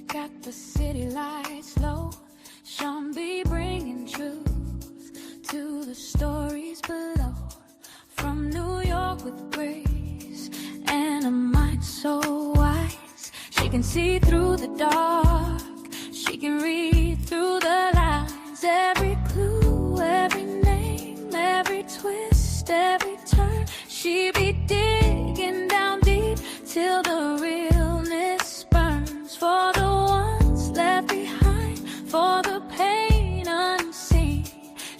Got the city lights low. Sean B bringing truth to the stories below. From New York with grace and a mind so wise. She can see through the dark. She can read through the lines. Every clue, every name, every twist, every turn. She be digging down deep till the realness burns. For the ones left behind, for the pain unseen.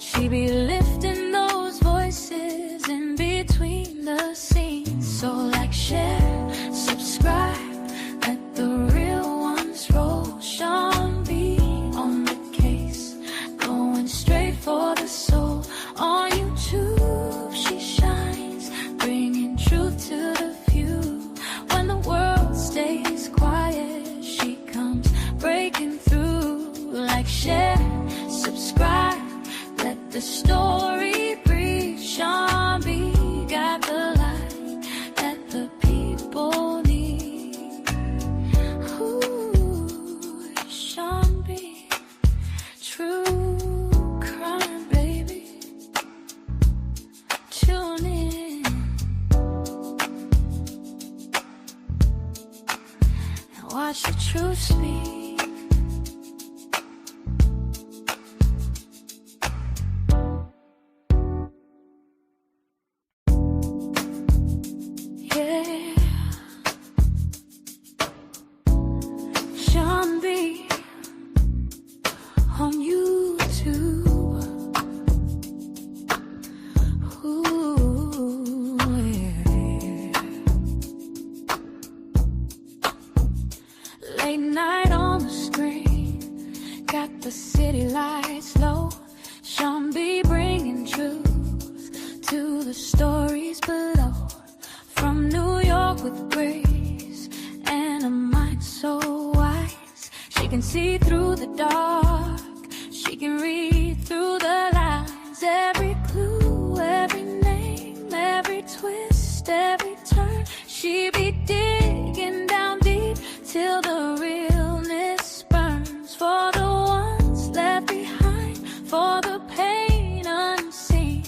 She be lifting those voices in between the scenes. So like, share, subscribe, let the real ones roll. Sean B on the case, going straight for the soul. On YouTube she shines, bringing truth to the few. When the world stays quiet, she comes breaking through. Like, share, subscribe, let the story breathe. Sean B got the light that the people need. Ooh, Sean B, true crime, baby. Tune in and watch the truth speak. Yeah, Sean B on YouTube. Ooh, yeah. Late night on the screen, got the city lights low. Sean B bringing truth to the stories below. From New York with grace and a mind so wise. She can see through the dark. She can read through the lines. Every clue, every name, every twist, every turn. She be digging down deep till the realness burns. For the ones left behind, for the pain unseen.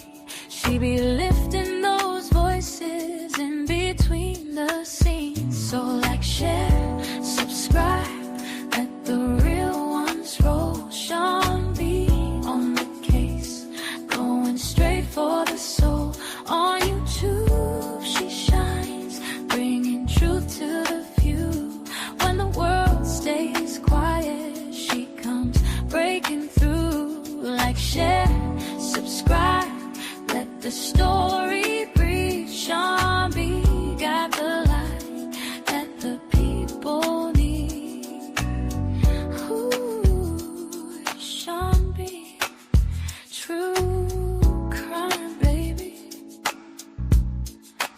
She be lifting those voices in between the scenes. So like, share, subscribe, let the real ones roll. Sean B on the case, going straight for the soul. On YouTube she shines, bringing truth to the few. When the world stays quiet, she comes breaking through. Like, share, subscribe, let the story breathe. Sean B got the light that the people need. Ooh, Sean B, true crime, baby.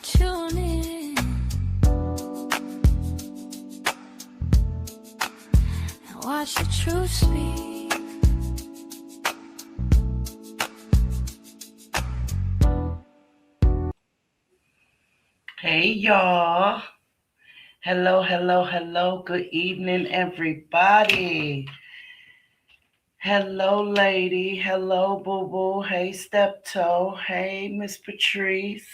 Tune in and watch the truth speak. Hey y'all. Hello, hello, hello. Good evening, everybody. Hello, lady. Hello, boo-boo. Hey, steptoe. Hey, Miss Patrice.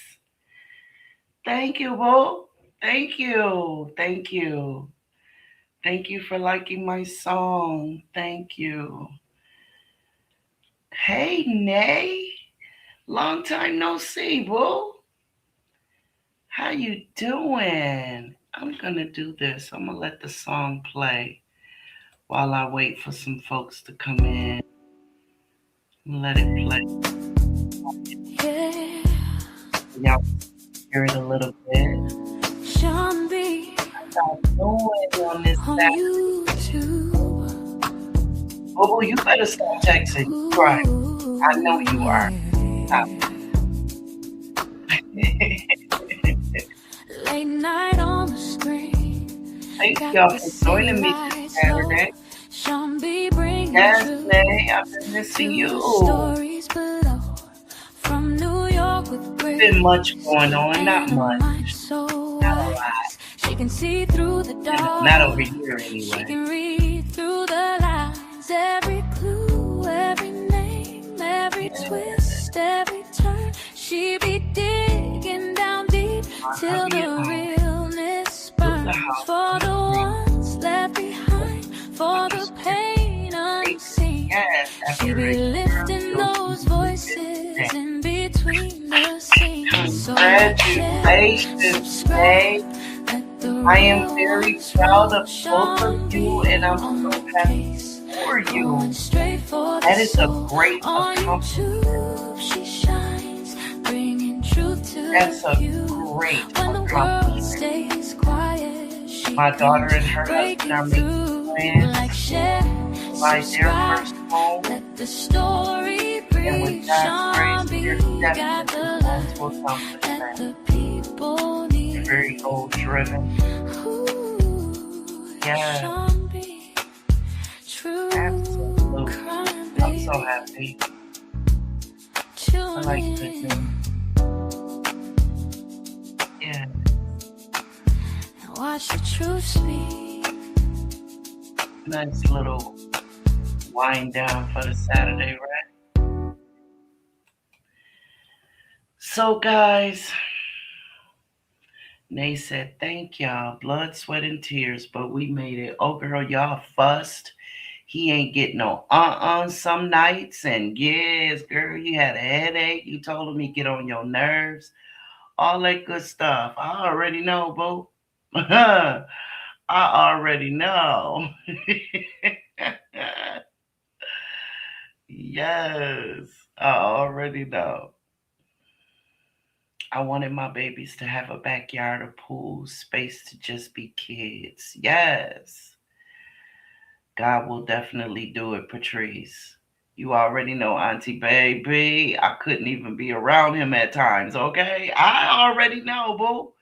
Thank you, boo. Thank you. Thank you. Thank you for liking my song. Thank you. Hey, Nay. Long time no see, boo. How you doing? I'm going to do this. I'm going to let the song play while I wait for some folks to come in. Let it play. Yeah, Y'all hear it a little bit. Sean B How you doing on this on Saturday? YouTube. Oh, you better stop texting. You right. I know you are. Stop. Late night on the screen. Thank y'all for joining me this Saturday. Sean B bringing Yes, truth Nay, I've been missing to you. the stories below. From New York with grace Been much going on, not and a much. mind so Not a wise. lot. She can see through the Not over dark. here She anyway. can read through the lines. Every clue, every name, every Yeah. twist, every turn. She be digging down deep till Hubby the at home. realness Built the burns. house. For the Everything. ones left behind, for the Understand. pain unseen. Yes, She after a be year, lifting you'll those be voices in between the scenes. So like, share, Congratulations, subscribe, Jay. let the I am real very ones proud know. of both of Sean you, B and I'm on so the happy case, for going you. straight for the That is a soul. great On accomplishment. YouTube she shines, bringing truth to That's the a few. great When the world accomplishment. stays quiet, she My daughter comes and her husband breaking are making through. Like, plans share, to buy their subscribe, first home, let the story and with breathe. God's Sean grace, B they're got definitely the going to light accomplish that that. the people They're need. very goal driven. Ooh, Yes, Sean B, true absolutely. crime, I'm so baby. happy. I Tune like good in news. Yeah, and watch the truth speak. nice little wind down for the Saturday, right? So, guys, Nay said, thank y'all. Blood, sweat, and tears, but we made it. Oh, girl, y'all fussed. He ain't getting no some nights. And yes, girl, you had a headache. You told him he get on your nerves. All that good stuff. I already know, boo. I already know. Yes, I already know. I wanted my babies to have a backyard, a pool, space to just be kids. Yes. God will definitely do it, Patrice. You already know, Auntie Baby. I couldn't even be around him at times, okay? I already know, boo.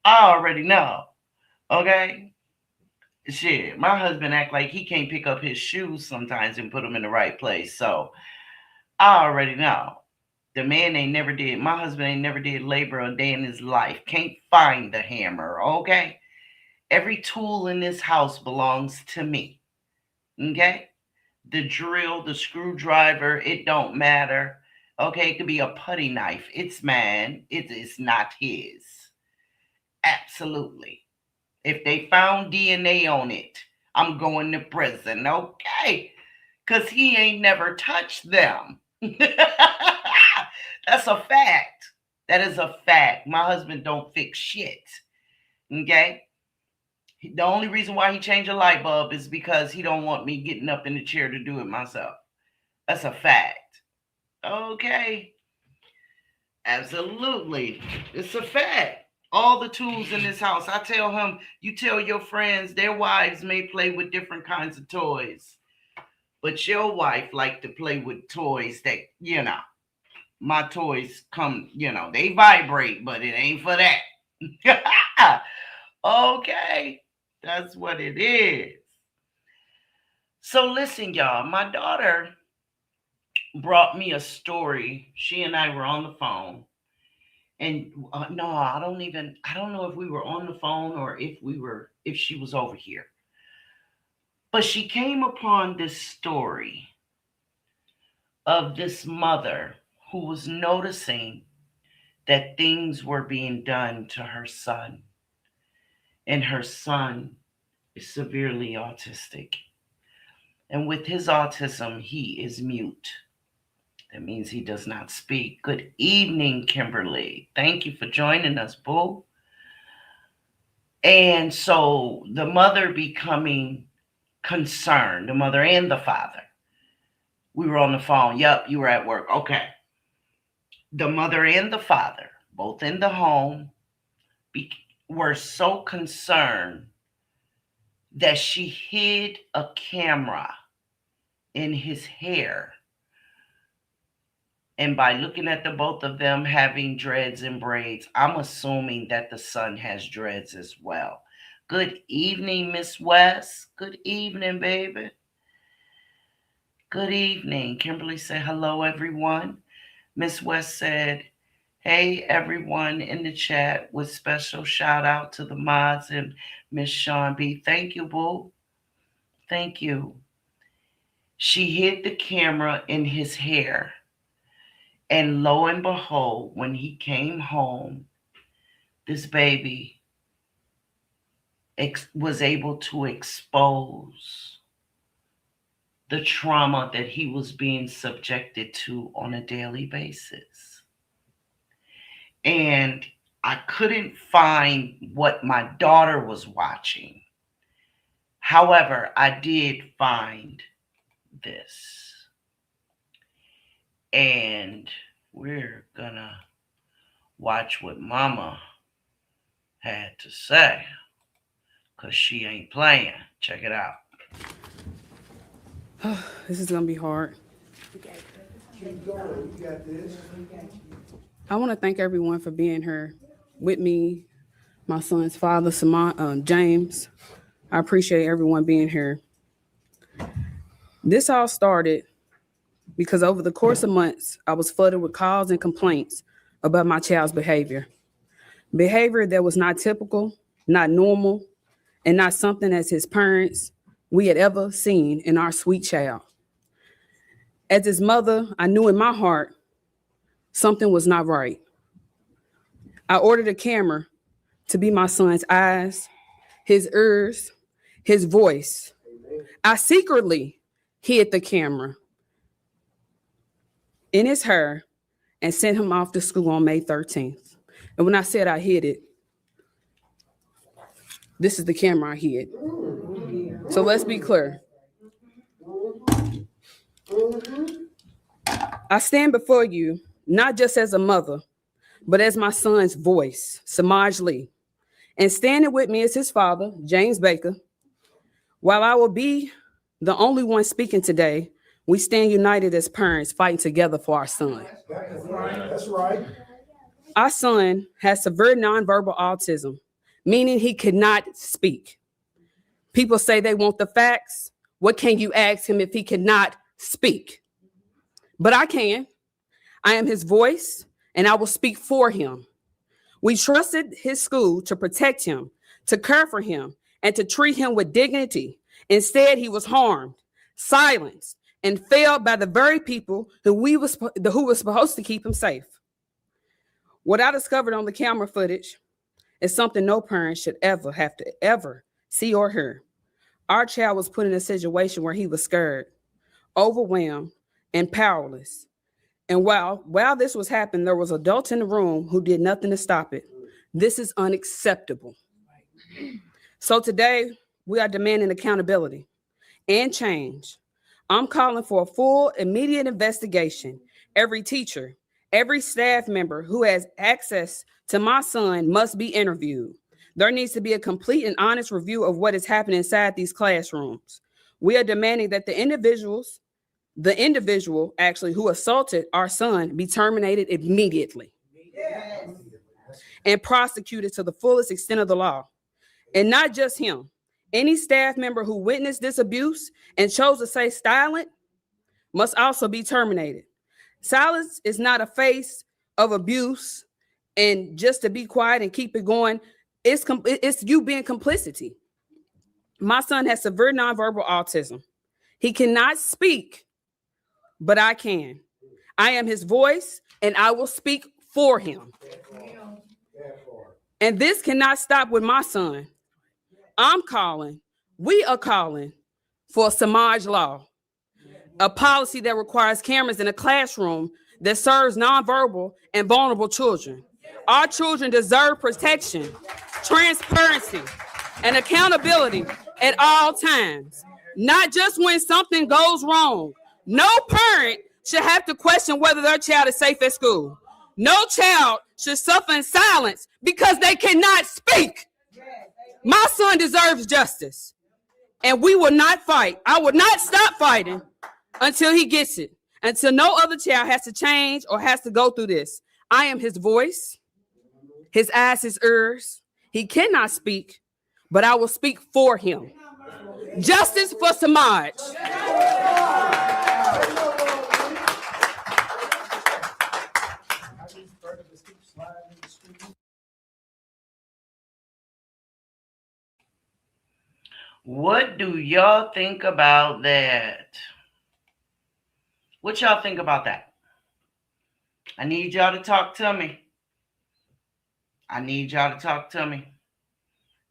I already know, okay? Shit, my husband act like he can't pick up his shoes sometimes and put them in the right place. So I already know. The man ain't never did, my husband ain't never did labor a day in his life. Can't find the hammer, okay? Every tool in this house belongs to me, okay? The drill, the screwdriver, it don't matter. Okay, it could be a putty knife. It's mine. It is not his. Absolutely. If they found DNA on it, I'm going to prison. Okay. Because he ain't never touched them. That's a fact. That is a fact. My husband don't fix shit. Okay. The only reason why he changed a light bulb is because he don't want me getting up in the chair to do it myself. That's a fact. Okay. Absolutely. It's a fact. All the tools in this house. I tell him, you tell your friends their wives may play with different kinds of toys. But your wife like to play with toys that, my toys come, they vibrate, but it ain't for that. Okay. That's what it is. So listen, y'all, my daughter brought me a story. She and I were on the phone. And no, I don't know if we were on the phone or if she was over here. But she came upon this story of this mother who was noticing that things were being done to her son. And her son is severely autistic. And with his autism, he is mute. That means he does not speak. Good evening, Kimberly. Thank you for joining us, boo. And so the mother becoming concerned, the mother and the father. We were on the phone. Yep, you were at work. Okay. The mother and the father, both in the home, were so concerned that she hid a camera in his hair. And by looking at the both of them having dreads and braids, I'm assuming that the son has dreads as well. Good evening, Miss West. Good evening, baby. Good evening. Kimberly said, hello, everyone. Miss West said, Hey, everyone in the chat with special shout out to the mods and Miss Sean B. Thank you, boo. Thank you. She hid the camera in his hair. And lo and behold, when he came home, this baby was able to expose the trauma that he was being subjected to on a daily basis. And I couldn't find what my daughter was watching. However, I did find this. And we're gonna watch what Mama had to say, because she ain't playing. Check it out. This is gonna be hard. I want to thank everyone for being here with me, my son's father, James. I appreciate everyone being here. This all started because over the course of months, I was flooded with calls and complaints about my child's behavior. Behavior that was not typical, not normal, and not something as his parents we had ever seen in our sweet child. As his mother, I knew in my heart something was not right. I ordered a camera to be my son's eyes, his ears, his voice. I secretly hid the camera in his hair and sent him off to school on May 13th. And when I said I hid it, this is the camera I hid. So let's be clear. I stand before you, not just as a mother, but as my son's voice, Samaj Lee. And standing with me is his father, James Baker. While I will be the only one speaking today, we stand united as parents, fighting together for our son. That's right. Our son has severe nonverbal autism, meaning he cannot speak. People say they want the facts. What can you ask him if he cannot speak? But I can. I am his voice, and I will speak for him. We trusted his school to protect him, to care for him, and to treat him with dignity. Instead, he was harmed, silenced, and failed by the very people who were supposed to keep him safe. What I discovered on the camera footage is something no parent should ever have to ever see or hear. Our child was put in a situation where he was scared, overwhelmed, and powerless. And while this was happening, there was adults in the room who did nothing to stop it. This is unacceptable. So today, we are demanding accountability and change. I'm calling for a full, immediate investigation. Every teacher, every staff member who has access to my son must be interviewed. There needs to be a complete and honest review of what is happening inside these classrooms. We are demanding that the individual who assaulted our son be terminated immediately and prosecuted to the fullest extent of the law. And not just him. Any staff member who witnessed this abuse and chose to stay silent must also be terminated. Silence is not a face of abuse and just to be quiet and keep it going. It's you being complicity. My son has severe nonverbal autism. He cannot speak, but I can. I am his voice, and I will speak for him. And this cannot stop with my son. We are calling for a Samaj law, a policy that requires cameras in a classroom that serves nonverbal and vulnerable children. Our children deserve protection, transparency, and accountability at all times, not just when something goes wrong. No parent should have to question whether their child is safe at school. No child should suffer in silence because they cannot speak. My son deserves justice, and we will not fight. I will not stop fighting until he gets it, until no other child has to change or has to go through this. I am his voice, his eyes, his ears. He cannot speak, but I will speak for him. Justice for Samaj. What do y'all think about that? What y'all think about that? I need y'all to talk to me. I need y'all to talk to me.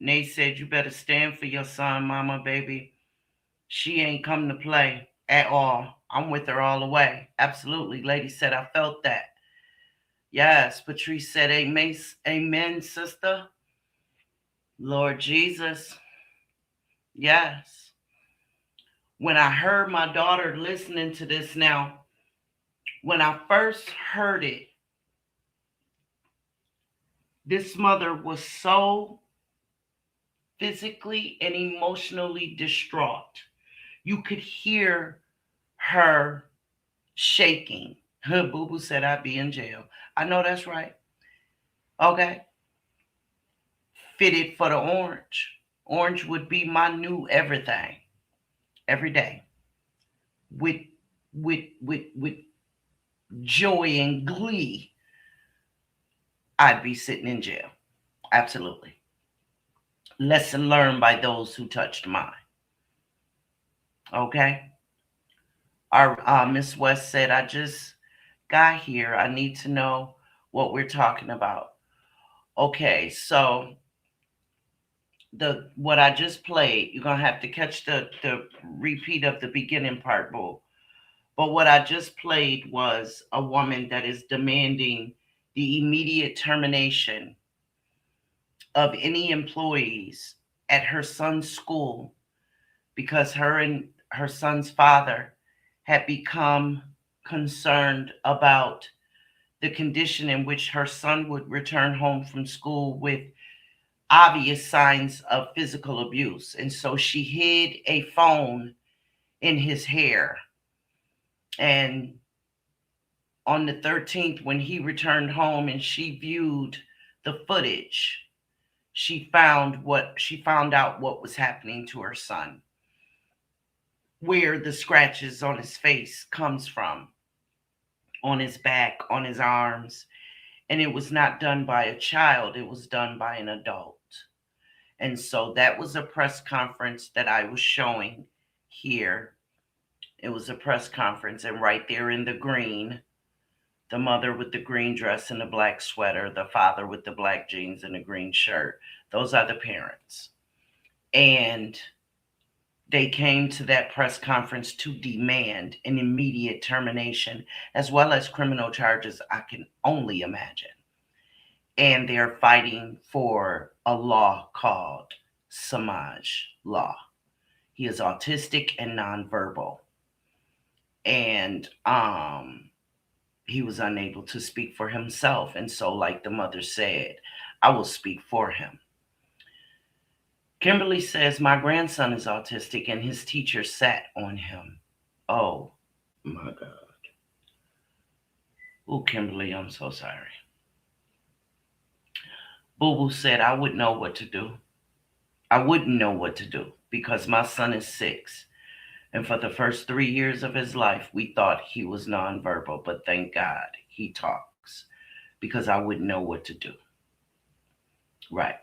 Nate said you better stand for your son, mama, baby. She ain't come to play at all. I'm with her all the way. Absolutely. Lady said I felt that. Yes. Patrice said amen, amen, sister. Lord Jesus. Yes. When I heard my daughter listening to this now, when I first heard it, this mother was so physically and emotionally distraught. You could hear her shaking. Her boo boo said I'd be in jail. I know that's right. Okay. Fitted for the orange. Orange would be my new everything. Every day. With with joy and glee, I'd be sitting in jail. Absolutely. Lesson learned by those who touched mine. Okay. Our Miss West said, I just got here. I need to know what we're talking about. Okay, so the what I just played, you're gonna have to catch the repeat of the beginning part, boo. But what I just played was a woman that is demanding the immediate termination of any employees at her son's school because her and her son's father had become concerned about the condition in which her son would return home from school with obvious signs of physical abuse. And so she hid a phone in his hair. And on the 13th, when he returned home and she viewed the footage, she found out what was happening to her son, where the scratches on his face comes from, on his back, on his arms. And it was not done by a child, it was done by an adult. And so that was a press conference that I was showing here. It was a press conference, and right there in the green, the mother with the green dress and the black sweater, the father with the black jeans and the green shirt. Those are the parents. And they came to that press conference to demand an immediate termination, as well as criminal charges, I can only imagine. And they're fighting for a law called Samaj law. He is autistic and nonverbal. And he was unable to speak for himself. And so, like the mother said, I will speak for him. Kimberly says, my grandson is autistic and his teacher sat on him. Oh, my God. Oh, Kimberly, I'm so sorry. Boo Boo said, I wouldn't know what to do. I wouldn't know what to do because my son is 6. And for the first 3 years of his life, we thought he was nonverbal. But thank God he talks because I wouldn't know what to do. Right.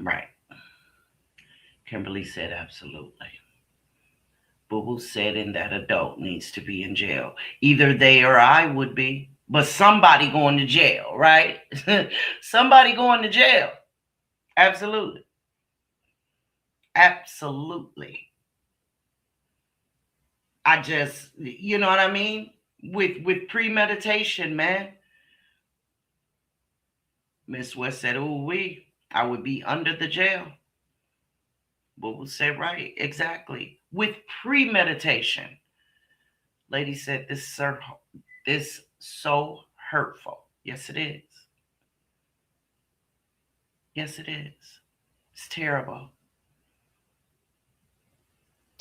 Right. Kimberly said, absolutely. Boo Boo said, and that adult needs to be in jail. Either they or I would be, but somebody going to jail, right? Somebody going to jail. Absolutely. Absolutely. I just, you know what I mean? With premeditation, man. Miss West said, oh, I would be under the jail. Boo Boo said, right, exactly. With premeditation. Lady said, this so hurtful. Yes, it is. Yes, it is. It's terrible.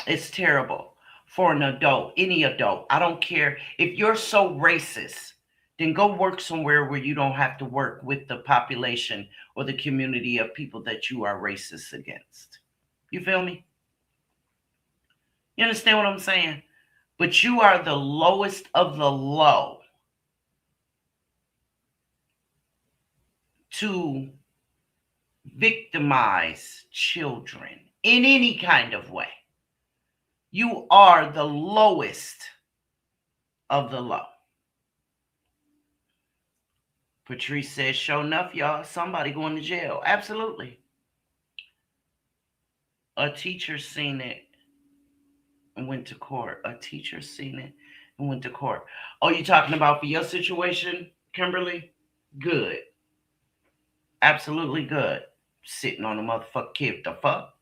It's terrible for an adult, any adult. I don't care. If you're so racist, then go work somewhere where you don't have to work with the population or the community of people that you are racist against. You feel me? You understand what I'm saying? But you are the lowest of the low to victimize children in any kind of way, you are the lowest of the low. Patrice says, sure enough, y'all, somebody going to jail. Absolutely. A teacher seen it and went to court. A teacher seen it and went to court. Oh, you talking about for your situation, Kimberly? Good. Absolutely good. Sitting on a motherfucking kid. The fuck?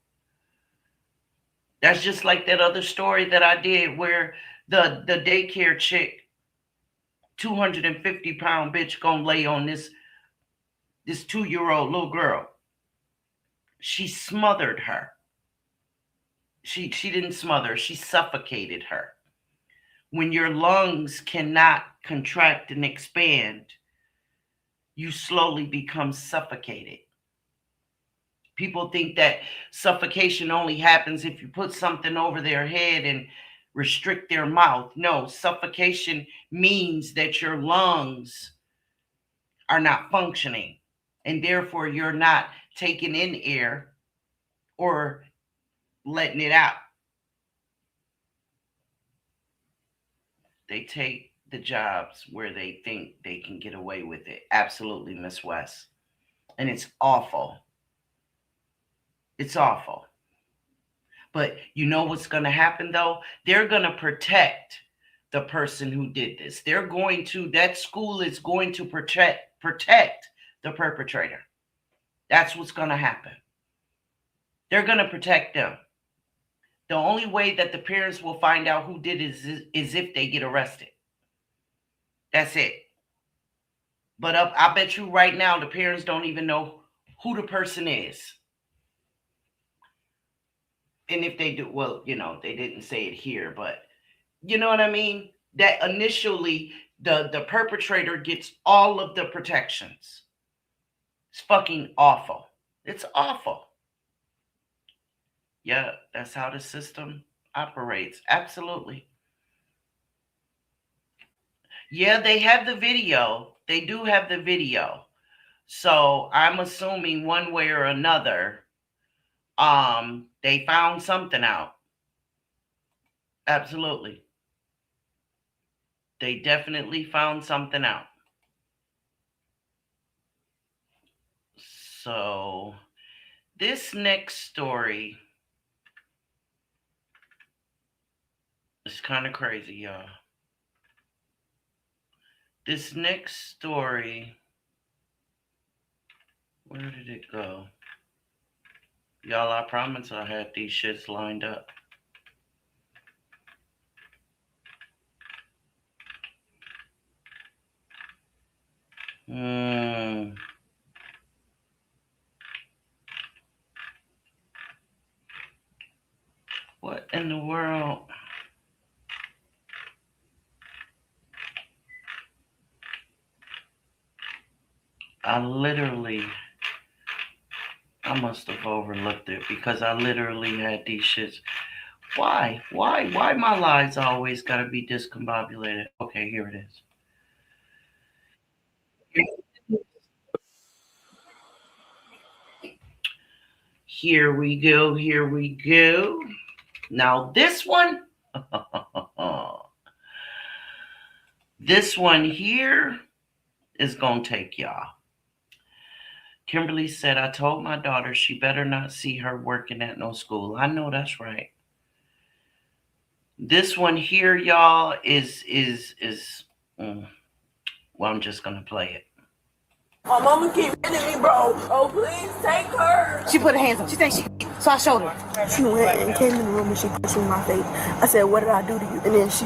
That's just like that other story that I did where the daycare chick, 250-pound bitch, gonna lay on this 2-year-old little girl. She smothered her. She didn't smother, she suffocated her. When your lungs cannot contract and expand, you slowly become suffocated. People think that suffocation only happens if you put something over their head and restrict their mouth. No, suffocation means that your lungs are not functioning, and therefore you're not taking in air or letting it out. They take the jobs where they think they can get away with it. Absolutely, Miss West. And it's awful. It's awful. But you know what's going to happen, though? They're going to protect the person who did this. That school is going to protect the perpetrator. That's what's going to happen. They're going to protect them. The only way that the parents will find out who did it is if they get arrested. That's it. But I bet you right now the parents don't even know who the person is. And if they do, well, they didn't say it here, but you know what I mean? That initially the perpetrator gets all of the protections. It's fucking awful. It's awful. Yeah, that's how the system operates. Absolutely. Yeah, they have the video. They do have the video. So I'm assuming one way or another, they found something out. Absolutely. They definitely found something out. So this next story is kind of crazy, y'all. This next story, where did it go? Y'all, I promise I had these shits lined up. What in the world? I must have overlooked it because I literally had these shits. Why my lives always gotta be discombobulated? Okay, here it is. Here we go. Now this one, this one here is gonna take y'all. Kimberly said, I told my daughter she better not see her working at no school. I know that's right. This one here, y'all, is well, I'm just gonna play it. My mama keep hitting me, bro. Oh, please take her. She put her hands up. She thinks so I showed her. She went and came in the room and she pushed me in my face. I said, what did I do to you? And then she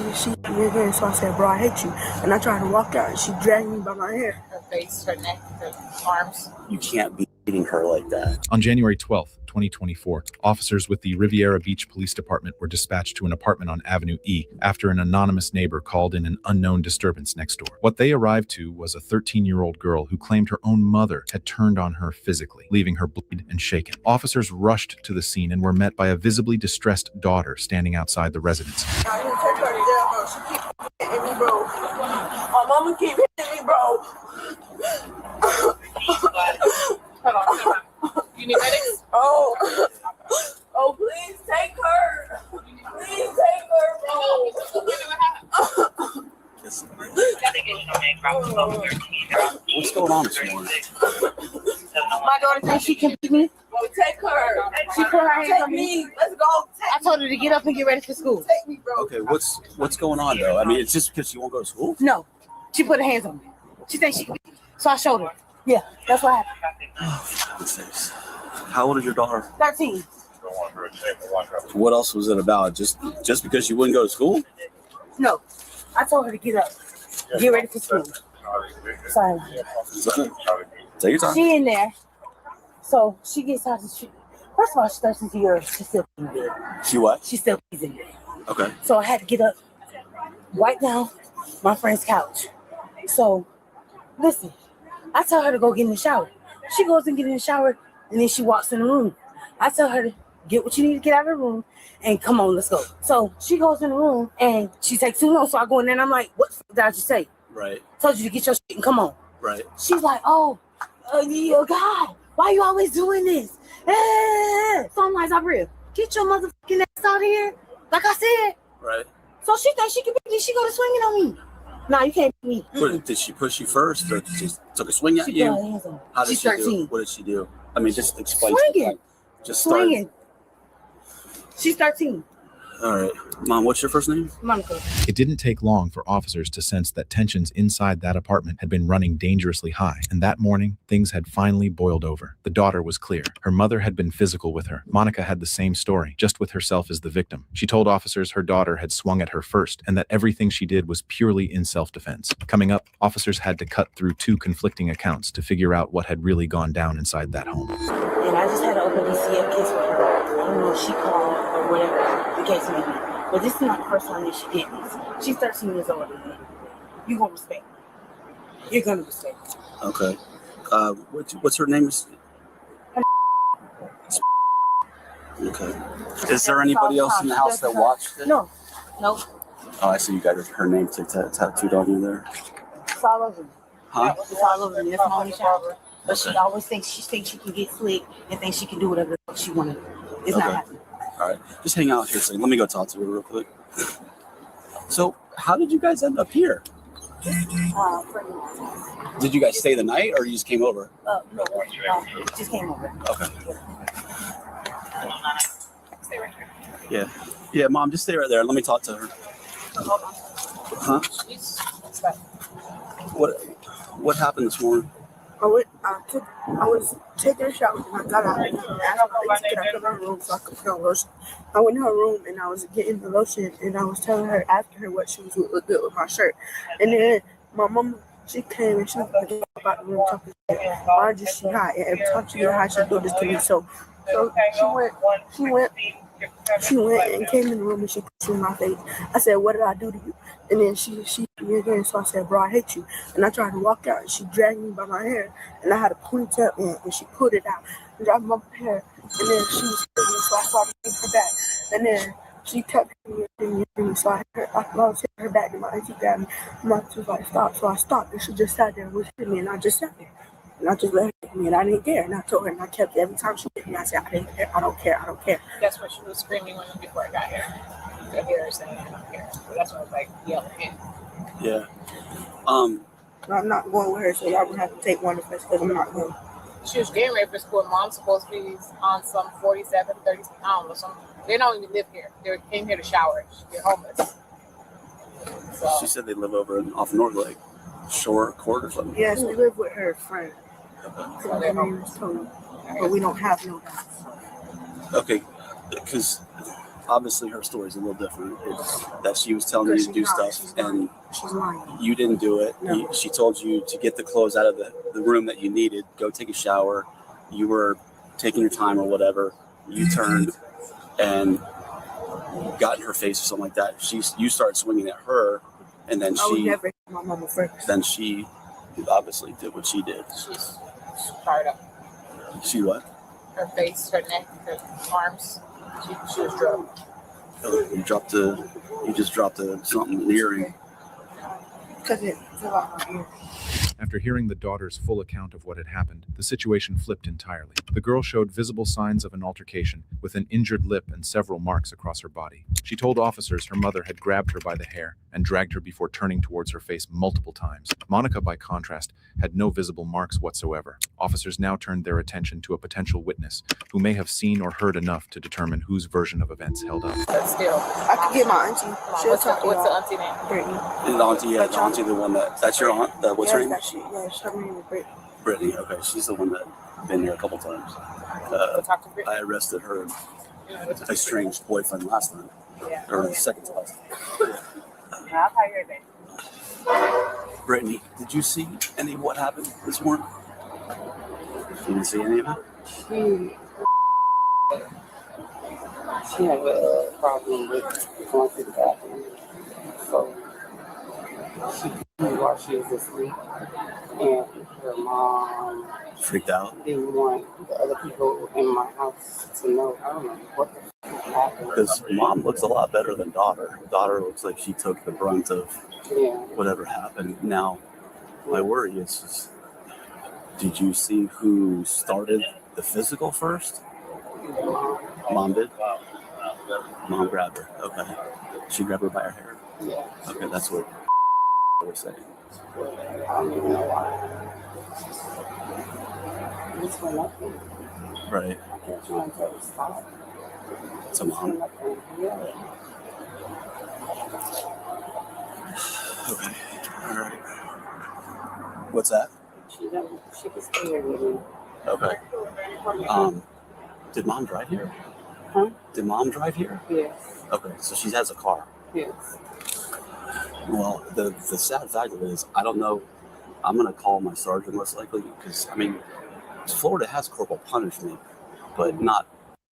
went here, so I said, bro, I hate you. And I tried to walk out and she dragged me by my hair. Her face, her neck, her arms. You can't be hitting her like that. On January 12th, 2024, officers with the Riviera Beach Police Department were dispatched to an apartment on Avenue E after an anonymous neighbor called in an unknown disturbance next door. What they arrived to was a 13-year-old girl who claimed her own mother had turned on her physically, leaving her bleed and shaken. Officers rushed to the scene and were met by a visibly distressed daughter standing outside the residence. I didn't take her to jail, bro. She keep hitting me, bro. My mama keep hitting me, bro. Hold on. You need medics? Oh, What's going on this morning? My daughter thinks she can beat me. Take her. She put her hands on me. Let's go. I told her to get up and get ready for school. Take me, bro. Okay, what's going on though? I mean, it's just because she won't go to school? No. She put her hands on me. She thinks she can beat me. So I showed her. Yeah, that's what happened. Oh, for heaven's sakes. How old is your daughter? 13. What else was it about? Just because she wouldn't go to school? No. I told her to get up. Get ready for school. Sorry. Take your time. She in there. So she gets out the street. First of all, she's 13 years. She's still in bed. She what? She's still in bed. Okay. So I had to get up, wipe down my friend's couch. So, listen, I tell her to go get in the shower. She goes and get in the shower, and then she walks in the room. I tell her to get what you need to get out of the room, and come on, let's go. So she goes in the room, and she takes too long. So I go in there, and I'm like, what the fuck did I just say? Right. Told you to get your shit and come on. Right. She's like, oh God, why you always doing this? So I'm like, Zabril, get your motherfucking ass out here. Like I said. Right. So she thinks she can beat me. She go to swinging on me. No, you can't beat me. What, did she push you first, or she took a swing at She you? put her hands on me. How did She's she 13. do? What did she do? I mean, just explain. Swinging. Just start. Swinging. She's 13. All right. Mom, what's your first name? Monica. It didn't take long for officers to sense that tensions inside that apartment had been running dangerously high, and that morning, things had finally boiled over. The daughter was clear. Her mother had been physical with her. Monica had the same story, just with herself as the victim. She told officers her daughter had swung at her first, and that everything she did was purely in self-defense. Coming up, officers had to cut through two conflicting accounts to figure out what had really gone down inside that home. And I just had to open DCF case with her. I don't know if she called or whatever the case may be. But this is not the first time that she did this. She's 13 years older than me. You're going to respect her. You're going to respect her. Okay. What's her name? Okay. Is there anybody else in the house that watched it? No. Nope. Oh, I see you got her name tattooed on you there. It's all over me. Huh? It's all over me. That's my only child. But she always thinks she can get slick and thinks she can do whatever the fuck she want to do. It's not happening. All right. Just hang out here a second. Let me go talk to her real quick. So, how did you guys end up here? Did you guys stay the night, or you just came over? No, just came over. Okay. Yeah. Yeah, Mom, just stay right there. Let me talk to her. Huh? What happened this morning? I was taking a shower and I got out and I asked my to get out of her room so I could put on lotion. I went in her room and I was getting the lotion and I was telling her, asking her what shoes would look good with my shirt. And then my mom, she came and she was like, get about the room talking to me. Why did she hide? And every time she did how she do this to me. So she went and came in the room and she pushed me in my face. I said, what did I do to you? And then she hit me again. So I said, bro, I hate you. And I tried to walk out and she dragged me by my hair and I had a ponytail in and she pulled it out and dropped my hair. And then she was hitting me, so I started hitting her back. And then she kept hitting me, so I was hitting her back and my auntie grabbed me. My auntie was like, stop. So I stopped and she just sat there and was hitting me and I just sat there. And I just let her hit me and I didn't care. And I told her and I kept every time she hit me, I said, I didn't care, I don't care, I don't care. That's what she was screaming before I got here. I hear her saying, I don't care. So that's when I was like, yelling in. Yeah. I'm not going with her, so y'all would have to take one of us because I'm not going. She was getting ready for school. Mom's supposed to be on some 47, 30, I don't know, some. They don't even live here. They came here to shower. They're homeless. So. She said they live over off North Lake Shore Court or something. Yes, we live with her friend. So they're homeless. But we don't have no house. Okay, because obviously her story is a little different. It's that she was telling you to do stuff and she's lying. You didn't do it. No. She told you to get the clothes out of the room that you needed, go take a shower. You were taking your time or whatever. You turned and got in her face or something like that. You started swinging at her, and then I would she never hit my mama first. then she obviously did what she did. She's fired up. She what? Her face, her neck, her arms. She was drugged. You just dropped something in the earring. Because it fell out my ear. After hearing the daughter's full account of what had happened, the situation flipped entirely. The girl showed visible signs of an altercation, with an injured lip and several marks across her body. She told officers her mother had grabbed her by the hair and dragged her before turning towards her face multiple times. Monica, by contrast, had no visible marks whatsoever. Officers now turned their attention to a potential witness who may have seen or heard enough to determine whose version of events held up. But still, I could get my auntie. She'll what's the talk to y'all. auntie name? Brittany. The auntie, yeah, the auntie, the one that's your aunt. What's her name? Her name is Brittany. Brittany. Okay, she's the one that been here a couple times. Talk to Brittany. I arrested her estranged boyfriend last time, or the second to last time. I'll tell you everything. Brittany, did you see any of what happened this morning? You didn't see any of it? She had a problem with going to the bathroom. So she did while she was asleep. And her mom Freaked out? didn't want the other people in my house to know. I don't know what the f happened. Because mom looks a lot better than daughter. Daughter looks like she took the brunt of whatever happened. Now, my worry is, did you see who started the physical first? Mom did? Mom grabbed her. Okay. She grabbed her by her hair? Yeah. Okay, that's what we're saying. I don't even know why. This went up there. Right. I kept trying to tell her to stop. To mom? Went up there. Yeah. Okay. All right. What's that? She was scared with me. Okay. Did mom drive here? Huh? Did mom drive here? Yes. Okay, so she has a car. Yes. Well, the sad fact of it is, I don't know. I'm going to call my sergeant most likely because, I mean, Florida has corporal punishment, but not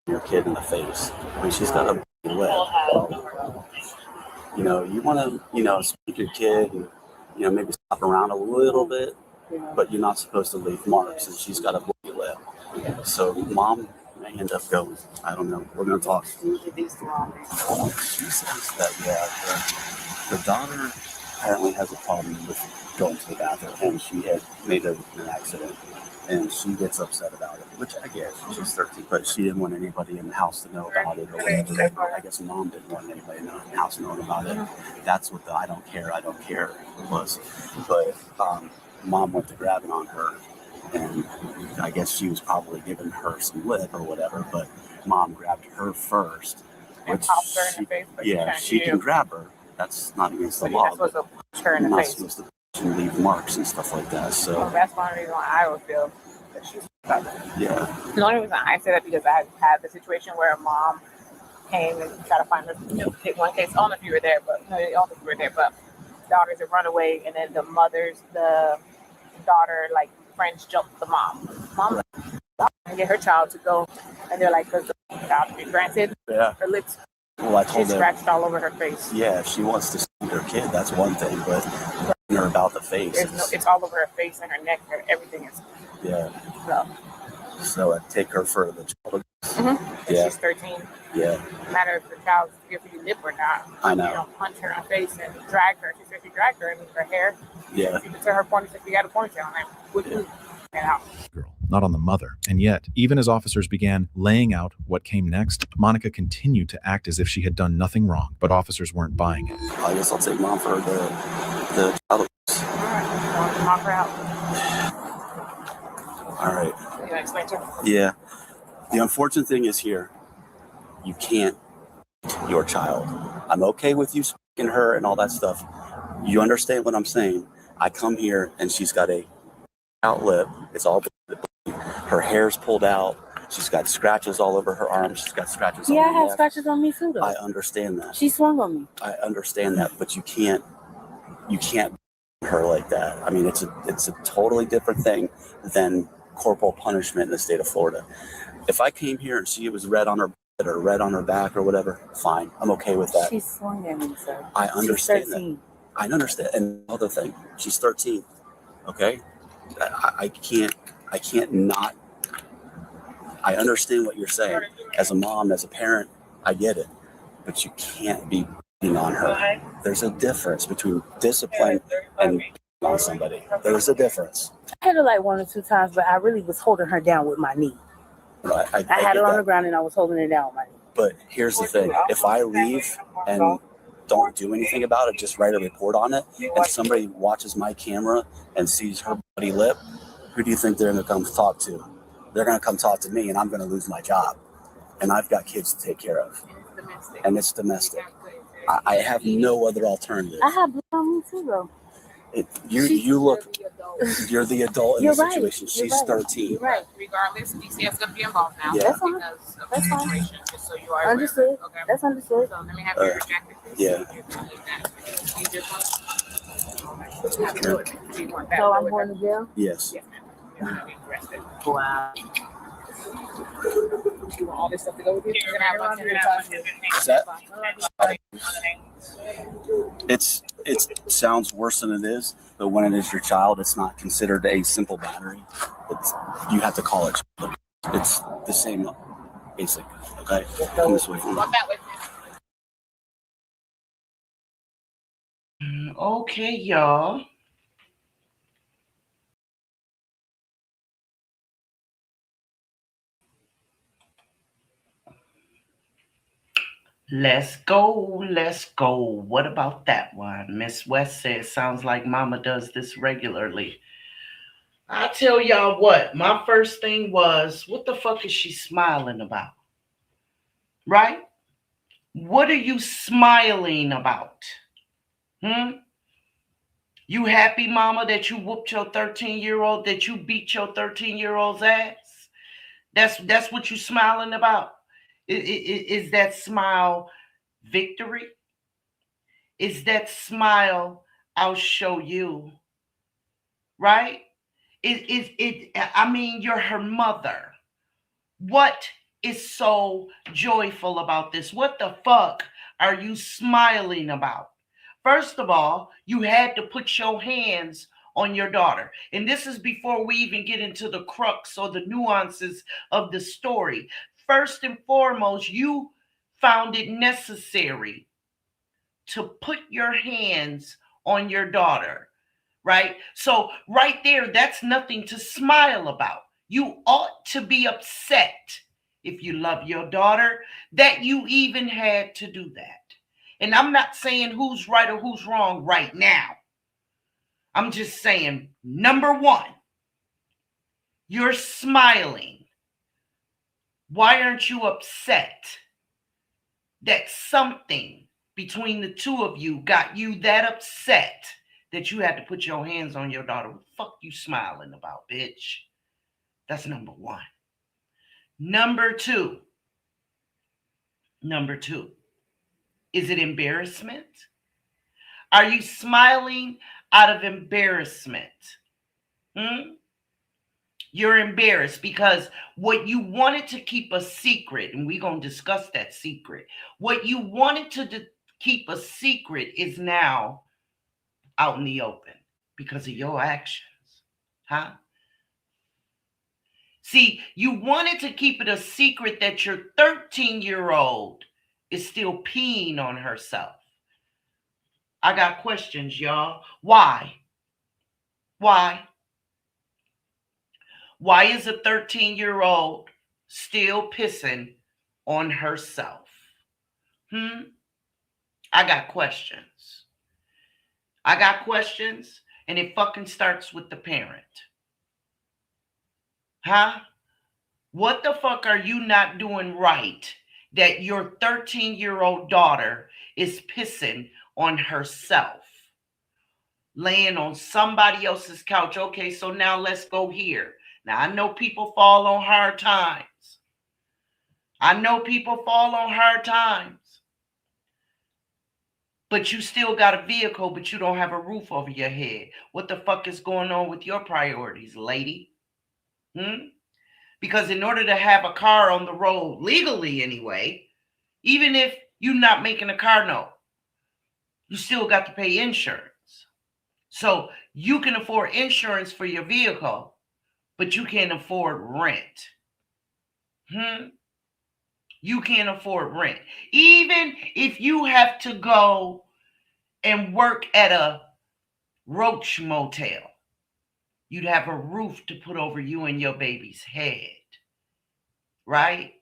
your kid in the face. I mean, she's got a lip. You know, you want to, speak your kid and, maybe stop around a little bit, but you're not supposed to leave marks, and she's got a bloody lip. So mom may end up going. I don't know. We're going to talk. She says that, the daughter apparently has a problem with going to the bathroom, and she had made an accident, and she gets upset about it, which I guess she's 13, but she didn't want anybody in the house to know about it or whatever. I guess mom didn't want anybody in the house knowing about it. That's what the I don't care was. But mom went to grabbing on her, and I guess she was probably giving her some lip or whatever, but mom grabbed her first. And popped her in the face. Yeah, she can grab her. That's not against the law. You're not supposed to punch her in the face. Supposed to and leave marks and stuff like that. So that's one reason why I would feel that she's stuck. Yeah. The only reason I say that because I had the situation where a mom came and tried to find her. Take one case. I don't know if you were there, but no, I don't think you were there. But daughters had run away, and then the daughter, like friends, jumped the mom. Mom and get her child to go, and they're like, "Does the child be granted?" Yeah. Her lips. Well, I told she scratched all over her face. Yeah, if she wants to see her kid, that's one thing, but her about the face. It's all over her face and her neck. Everything is. Yeah. So I take her for the child. Mm-hmm. Yeah. She's 13. Yeah. No matter if the child's give you lip or not. I know. You don't punch her in the face and drag her. She said she dragged her in her hair. Yeah. She could tell her ponytail. She got a ponytail on her. Girl, not on the mother. And yet, even as officers began laying out what came next, Monica continued to act as if she had done nothing wrong, but officers weren't buying it. I guess I'll take mom for the child. All right. Knock her out. All right. You want to explain to her? Yeah. The unfortunate thing is here, you can't your child. I'm okay with you speaking to her and all that stuff. You understand what I'm saying? I come here and she's got a out lip. It's all her hair's pulled out. She's got scratches all over her arms. She's got scratches on her I have neck. scratches on me too, though. I understand that. She swung on me. I understand that, but you can't her like that. I mean, it's a totally different thing than corporal punishment in the state of Florida. If I came here and she was red on her butt or red on her back or whatever, fine. I'm okay with that. She swung at me, sir. I understand She's 13. that. I understand. And another thing, she's 13. Okay? I can't not. I understand what you're saying. As a mom, as a parent, I get it. But you can't be beating on her. There's a difference between discipline and on somebody. There's a difference. I hit her like 1 or 2 times, but I really was holding her down with my knee. I had her on the ground and I was holding her down with my knee. But here's the thing. If I leave and don't do anything about it, just write a report on it, and somebody watches my camera and sees her bloody lip, who do you think they're going to come talk to? They're going to come talk to me, and I'm going to lose my job. And I've got kids to take care of. And it's domestic. I have no other alternative. I have blood on me too, though. You're the adult in the situation. She's 13. You're right. Regardless, DCF's going to be involved now. Yeah. That's fine. Because of the situation, just so you are Understood. Okay. That's understood. So let me have your jacket. Yeah. So I'm going to jail? Yes. Yes, ma'am. Wow. You want all this stuff to go with you? You're going to have my Is that? It sounds worse than it is, but when it is your child, it's not considered a simple battery. You have to call it. It's the same basic. Okay, come this way. Okay, y'all. Let's go. Let's go. What about that one? Miss West says, sounds like mama does this regularly. I tell y'all what, my first thing was, what the fuck is she smiling about? Right? What are you smiling about? You happy, mama, that you whooped your 13-year-old, that you beat your 13-year-old's ass? That's what you smiling about? Is that smile victory? Is that smile, I'll show you? Right? I mean, you're her mother. What is so joyful about this? What the fuck are you smiling about? First of all, you had to put your hands on your daughter. And this is before we even get into the crux or the nuances of the story. First and foremost, you found it necessary to put your hands on your daughter, right? So right there, that's nothing to smile about. You ought to be upset, if you love your daughter, that you even had to do that. And I'm not saying who's right or who's wrong right now. I'm just saying, number one, you're smiling. Why aren't you upset that something between the two of you got you that upset that you had to put your hands on your daughter? What the fuck you smiling about, bitch? That's number one. Number two, is it embarrassment? Are you smiling out of embarrassment? You're embarrassed because what you wanted to keep a secret, and we're going to discuss that secret, what you wanted to keep a secret is now out in the open because of your actions. Huh? See, you wanted to keep it a secret that your 13-year-old is still peeing on herself. I got questions, y'all. Why? Why is a 13-year-old still pissing on herself? I got questions. And it fucking starts with the parent. Huh? What the fuck are you not doing right that your 13-year-old daughter is pissing on herself? Laying on somebody else's couch. Okay, so now let's go here. Now, I know people fall on hard times. But you still got a vehicle, but you don't have a roof over your head. What the fuck is going on with your priorities, lady? Because in order to have a car on the road, legally anyway, even if you're not making a car note, you still got to pay insurance. So you can afford insurance for your vehicle, but you can't afford rent. You can't afford rent. Even if you have to go and work at a roach motel. You'd have a roof to put over you and your baby's head, right?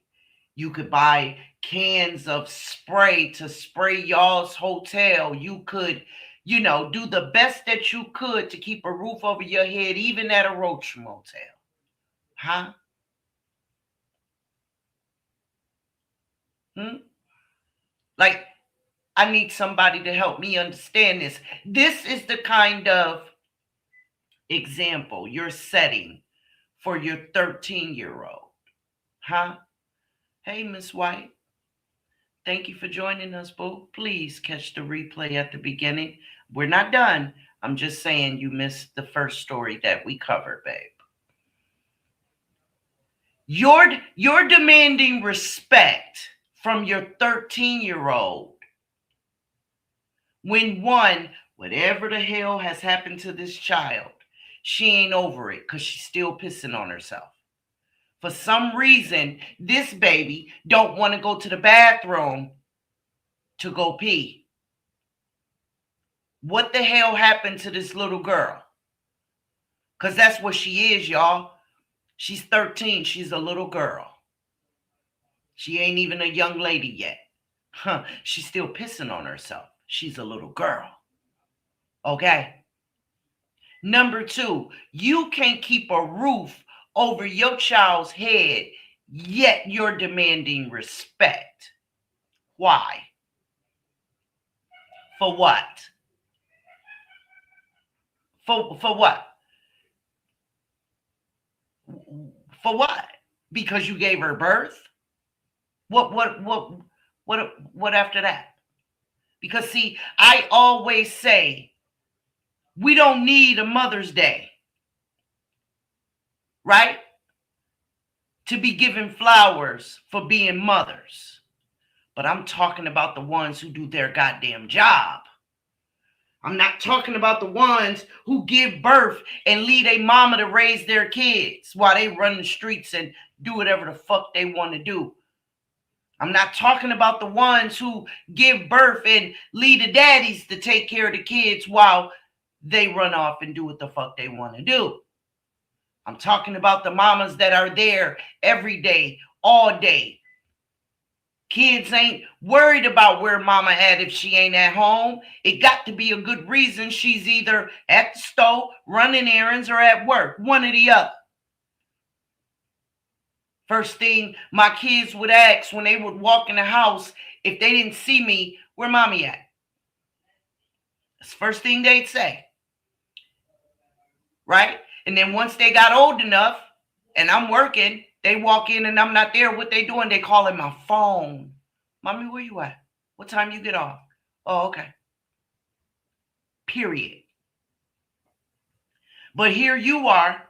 You could buy cans of spray to spray y'all's hotel. You could, do the best that you could to keep a roof over your head, even at a roach motel. Huh? Like, I need somebody to help me understand this. This is the kind of example you're setting for your 13-year-old. Huh? Hey, Miss White. Thank you for joining us, boo. Please catch the replay at the beginning. We're not done. I'm just saying you missed the first story that we covered, babe. You're demanding respect from your 13-year-old when whatever the hell has happened to this child, she ain't over it because she's still pissing on herself. For some reason, this baby don't want to go to the bathroom to go pee. What the hell happened to this little girl? Because that's what she is, y'all. She's 13. She's a little girl. She ain't even a young lady yet. She's still pissing on herself. She's a little girl. Okay? Number 2, you can't keep a roof over your child's head, yet you're demanding respect. Why? For what? For what? For what? Because you gave her birth? What after that? Because see, I always say we don't need a Mother's Day, right? To be given flowers for being mothers. But I'm talking about the ones who do their goddamn job. I'm not talking about the ones who give birth and leave a mama to raise their kids while they run the streets and do whatever the fuck they want to do. I'm not talking about the ones who give birth and leave the daddies to take care of the kids while they run off and do what the fuck they want to do. I'm talking about the mamas that are there every day, all day. Kids ain't worried about where mama at if she ain't at home. It got to be a good reason she's either at the store, running errands, or at work. One or the other. First thing my kids would ask when they would walk in the house, if they didn't see me, where mommy at? That's the first thing they'd say. Right? And then once they got old enough and I'm working, they walk in and I'm not there. What they doing? They calling my phone. Mommy, where you at? What time you get off? Oh, okay. Period. But here you are.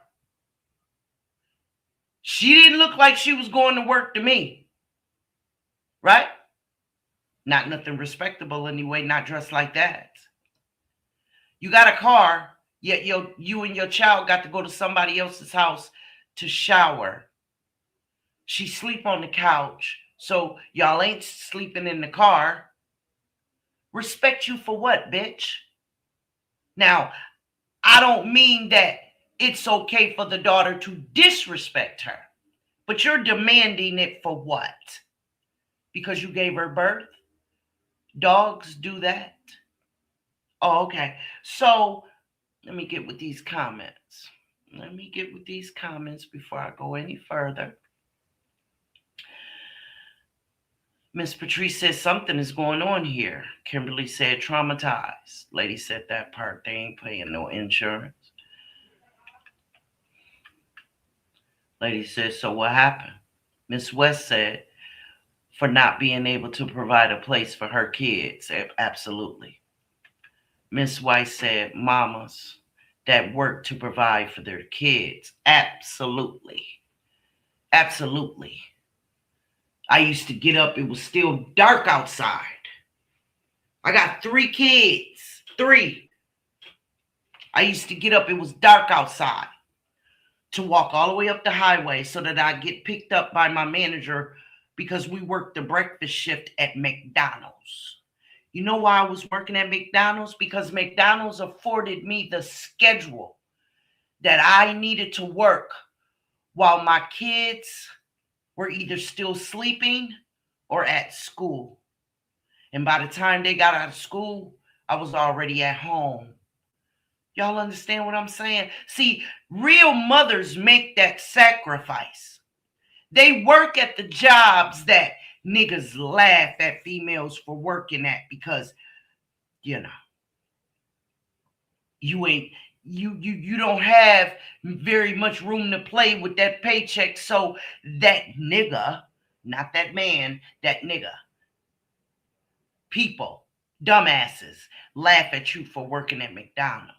She didn't look like she was going to work to me. Right? Not nothing respectable anyway, not dressed like that. You got a car, yet you and your child got to go to somebody else's house to shower. She sleep on the couch, so y'all ain't sleeping in the car. Respect you for what, bitch? Now, I don't mean that it's okay for the daughter to disrespect her, but you're demanding it for what? Because you gave her birth? Dogs do that? Oh, okay. So let me get with these comments. Let me get with these comments before I go any further. Miss Patrice says something is going on here. Kimberly said traumatized. Lady said that part. They ain't paying no insurance. Lady said, so what happened? Miss West said, for not being able to provide a place for her kids. Absolutely. Miss White said, mamas that work to provide for their kids. Absolutely. Absolutely. I used to get up. It was still dark outside. I got 3 kids. 3. I used to get up. It was dark outside to walk all the way up the highway so that I'd get picked up by my manager because we worked the breakfast shift at McDonald's. You know why I was working at McDonald's? Because McDonald's afforded me the schedule that I needed to work while my kids were either still sleeping or at school. And by the time they got out of school, I was already at home. Y'all understand what I'm saying? See, real mothers make that sacrifice. They work at the jobs that niggas laugh at females for working at because, you know, you don't have very much room to play with that paycheck. So that nigga, not that man, that nigga, people, dumbasses, laugh at you for working at McDonald's.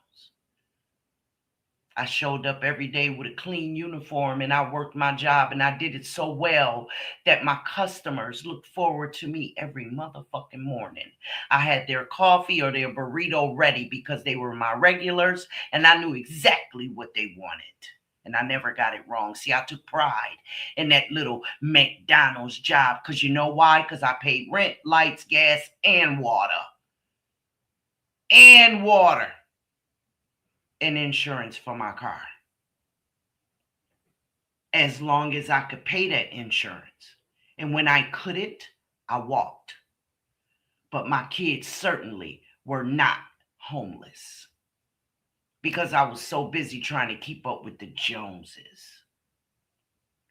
I showed up every day with a clean uniform and I worked my job and I did it so well that my customers looked forward to me every motherfucking morning. I had their coffee or their burrito ready because they were my regulars and I knew exactly what they wanted. And I never got it wrong. See, I took pride in that little McDonald's job because you know why? Because I paid rent, lights, gas, and water. And water. And insurance for my car. As long as I could pay that insurance. And when I couldn't, I walked. But my kids certainly were not homeless because I was so busy trying to keep up with the Joneses.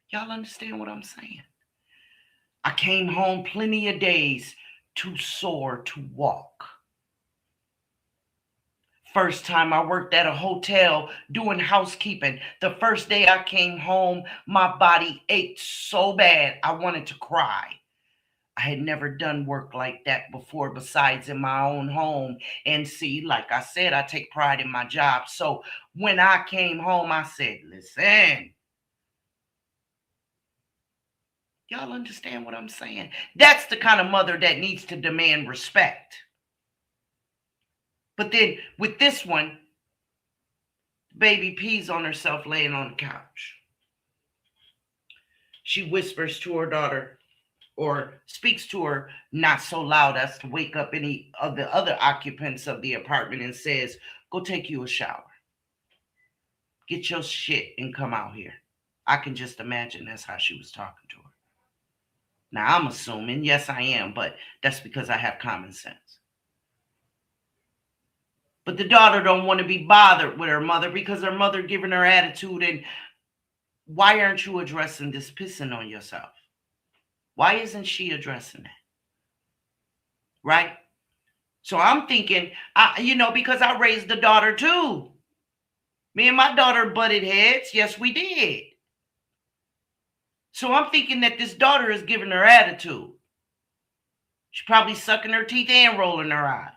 Y'all understand what I'm saying? I came home plenty of days too sore to walk. First time I worked at a hotel doing housekeeping. The first day I came home, my body ached so bad I wanted to cry. I had never done work like that before besides in my own home. And see, like I said, I take pride in my job. So when I came home, I said, listen, y'all understand what I'm saying? That's the kind of mother that needs to demand respect. But then with this one, baby pees on herself laying on the couch. She whispers to her daughter or speaks to her not so loud as to wake up any of the other occupants of the apartment and says, go take you a shower. Get your shit and come out here. I can just imagine that's how she was talking to her. Now, I'm assuming, yes, I am, but that's because I have common sense. But the daughter don't want to be bothered with her mother because her mother giving her attitude. And why aren't you addressing this pissing on yourself? Why isn't she addressing that? Right? So I'm thinking, because I raised a daughter too. Me and my daughter butted heads. Yes, we did. So I'm thinking that this daughter is giving her attitude. She's probably sucking her teeth and rolling her eyes.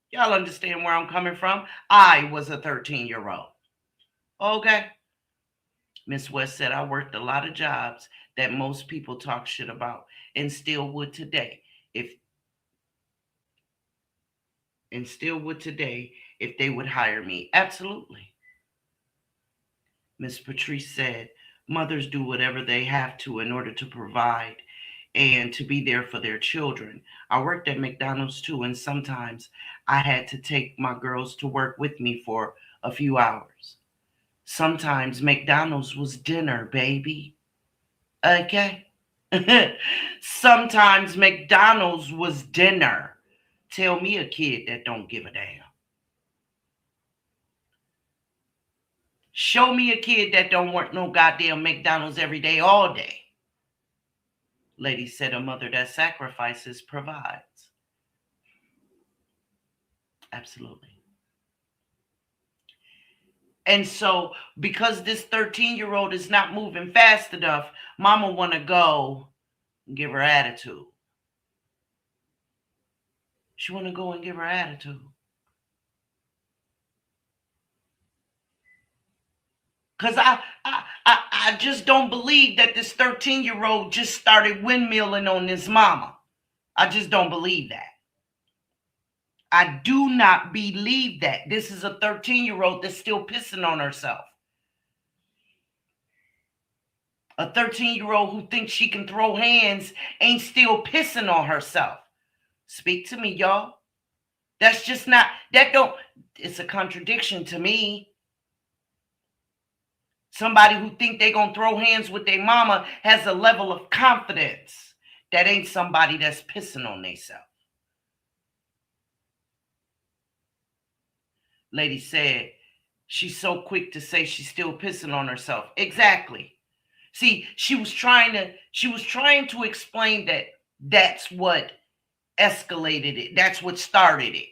Y'all understand where I'm coming from? I was a 13-year-old. Okay. Miss West said I worked a lot of jobs that most people talk shit about and still would today. If they would hire me. Absolutely. Miss Patrice said mothers do whatever they have to in order to provide and to be there for their children. I worked at McDonald's too, and sometimes I had to take my girls to work with me for a few hours. Sometimes McDonald's was dinner, baby. Okay? Sometimes McDonald's was dinner. Tell me a kid that don't give a damn. Show me a kid that don't want no goddamn McDonald's every day, all day. Lady said a mother that sacrifices provides. Absolutely. And so because this 13-year-old is not moving fast enough, mama want to go and give her attitude. She want to go and give her attitude. Because I just don't believe that this 13-year-old just started windmilling on this mama. I just don't believe that. I do not believe that. This is a 13-year-old that's still pissing on herself. A 13-year-old who thinks she can throw hands ain't still pissing on herself. Speak to me, y'all. That's just not, it's a contradiction to me. Somebody who think they gonna throw hands with their mama has a level of confidence. That ain't somebody that's pissing on themselves. Lady said she's so quick to say she's still pissing on herself. Exactly. See, she was trying to explain that that's what escalated it. That's what started it.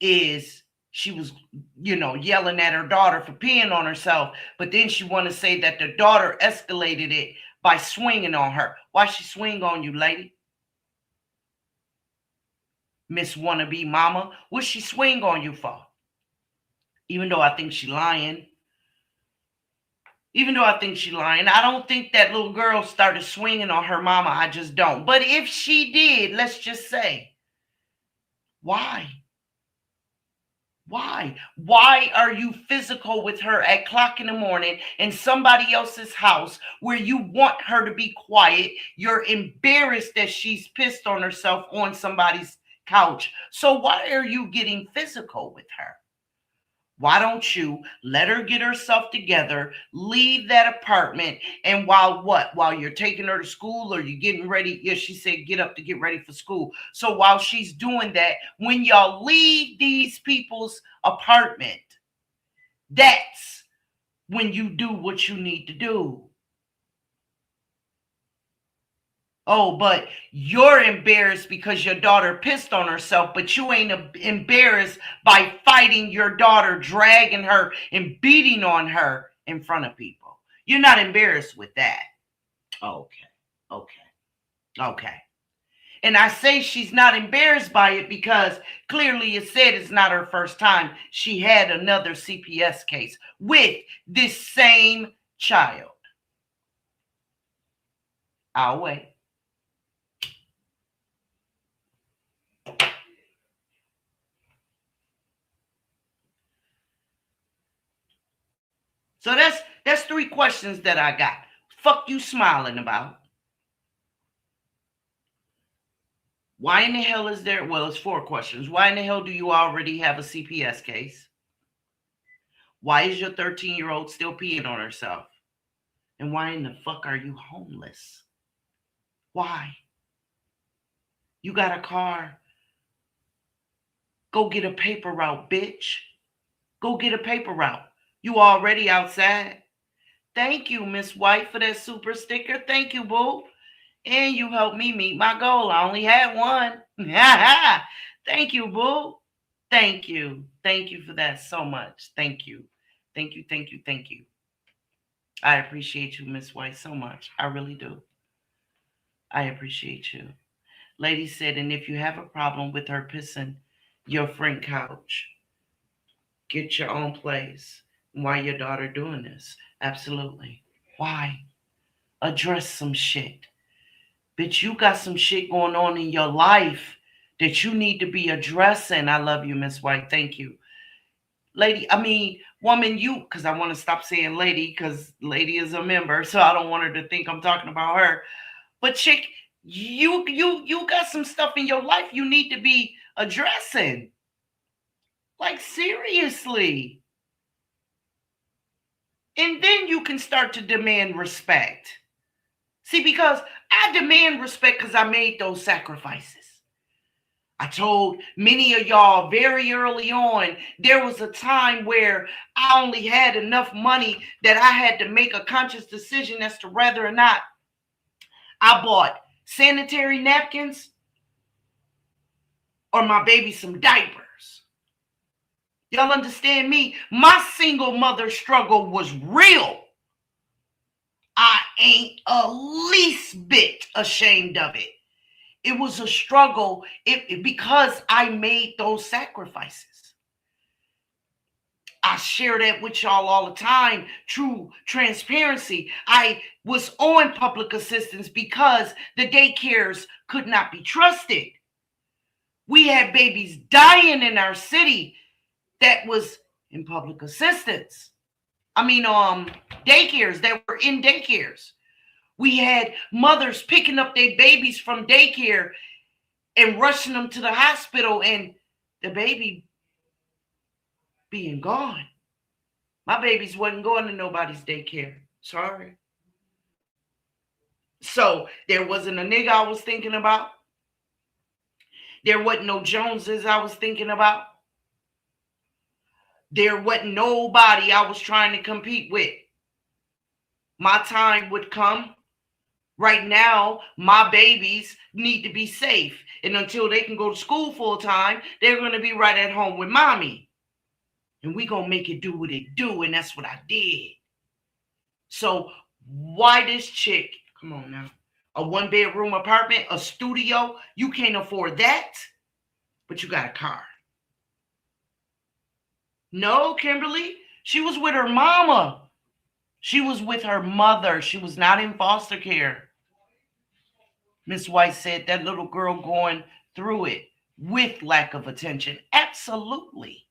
Is she was, yelling at her daughter for peeing on herself, but then she want to say that the daughter escalated it by swinging on her. Why she swing on you, lady? Miss Wannabe Mama, what she swing on you for? Even though I think she lying. I don't think that little girl started swinging on her mama. I just don't. But if she did, let's just say, why? Why are you physical with her at o'clock in the morning in somebody else's house where you want her to be quiet? You're embarrassed that she's pissed on herself on somebody's couch. So why are you getting physical with her? Why don't you let her get herself together, leave that apartment, and while you're taking her to school or you're getting ready, she said get up to get ready for school. So while she's doing that, when y'all leave these people's apartment, that's when you do what you need to do. Oh, but you're embarrassed because your daughter pissed on herself, but you ain't embarrassed by fighting your daughter, dragging her and beating on her in front of people. You're not embarrassed with that. Okay. And I say she's not embarrassed by it because clearly it said it's not her first time. She had another CPS case with this same child. I'll wait. So that's 3 questions that I got. Fuck you smiling about? Why in the hell is there? Well, it's 4 questions. Why in the hell do you already have a CPS case? Why is your 13-year-old still peeing on herself? And why in the fuck are you homeless? Why? You got a car. Go get a paper route, bitch. Go get a paper route. You already outside. Thank you, Miss White, for that super sticker. Thank you, boo. And you helped me meet my goal. I only had one. Thank you, boo. Thank you. Thank you for that so much. Thank you. Thank you. I appreciate you, Miss White, so much. I really do. I appreciate you. Lady said, and if you have a problem with her pissing your friend couch, get your own place. Why your daughter doing this? Absolutely. Why? Address some shit. Bitch, you got some shit going on in your life that you need to be addressing. I love you, Miss White. Thank you. Woman, because I want to stop saying lady, because lady is a member, so I don't want her to think I'm talking about her. But chick, you got some stuff in your life you need to be addressing. Like, seriously. And then you can start to demand respect. See, because I demand respect because I made those sacrifices. I told many of y'all very early on, there was a time where I only had enough money that I had to make a conscious decision as to whether or not I bought sanitary napkins or my baby some diapers. Y'all understand me? My single mother struggle was real. I ain't a least bit ashamed of it. It was a struggle because I made those sacrifices. I share that with y'all all the time. True transparency. I was on public assistance because the daycares could not be trusted. We had babies dying in our city that was in public assistance. Daycares that were in daycares. We had mothers picking up their babies from daycare and rushing them to the hospital and the baby being gone. My babies wasn't going to nobody's daycare. Sorry. So there wasn't a nigga I was thinking about. There wasn't no Joneses I was thinking about. There wasn't nobody I was trying to compete with. My time would come. Right now, my babies need to be safe. And until they can go to school full time, they're going to be right at home with mommy. And we going to make it do what it do. And that's what I did. So why this chick, come on now, a 1-bedroom apartment, a studio, you can't afford that, but you got a car. No, Kimberly, she was with her mama. She was with her mother. She was not in foster care. Miss White said that little girl going through it with lack of attention. Absolutely.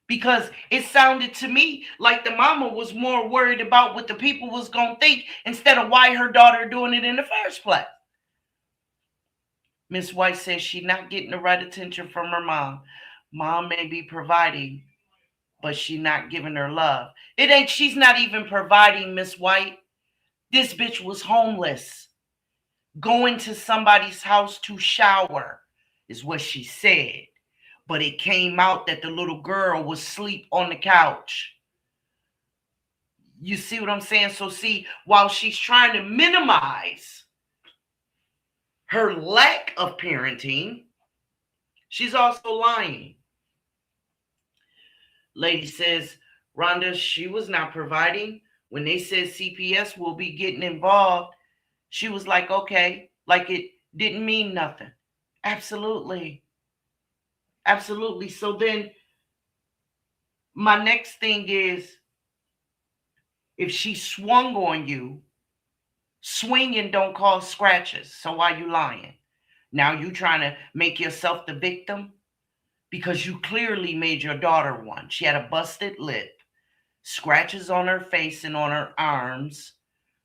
Because it sounded to me like the mama was more worried about what the people was going to think instead of why her daughter doing it in the first place. Miss White says she's not getting the right attention from her mom. Mom may be providing, but she's not giving her love. It ain't, she's not even providing, Miss White. This bitch was homeless. Going to somebody's house to shower is what she said. But it came out that the little girl was asleep on the couch. You see what I'm saying? So see, while she's trying to minimize her lack of parenting, she's also lying. Lady says, Rhonda, she was not providing. When they said CPS will be getting involved, she was like, okay, like it didn't mean nothing. Absolutely. Absolutely. So then my next thing is, if she swung on you, swinging don't cause scratches. So why you lying? Now you trying to make yourself the victim? Because you clearly made your daughter one. She had a busted lip, scratches on her face and on her arms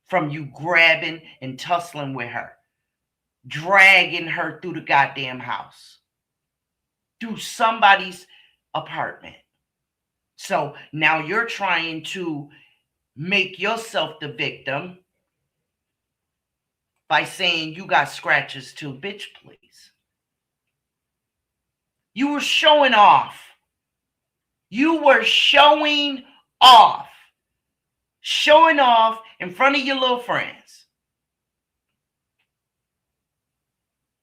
from you grabbing and tussling with her, dragging her through the goddamn house, through somebody's apartment. So now you're trying to make yourself the victim by saying you got scratches too. Bitch, please. You were showing off. You were showing off. Showing off in front of your little friends.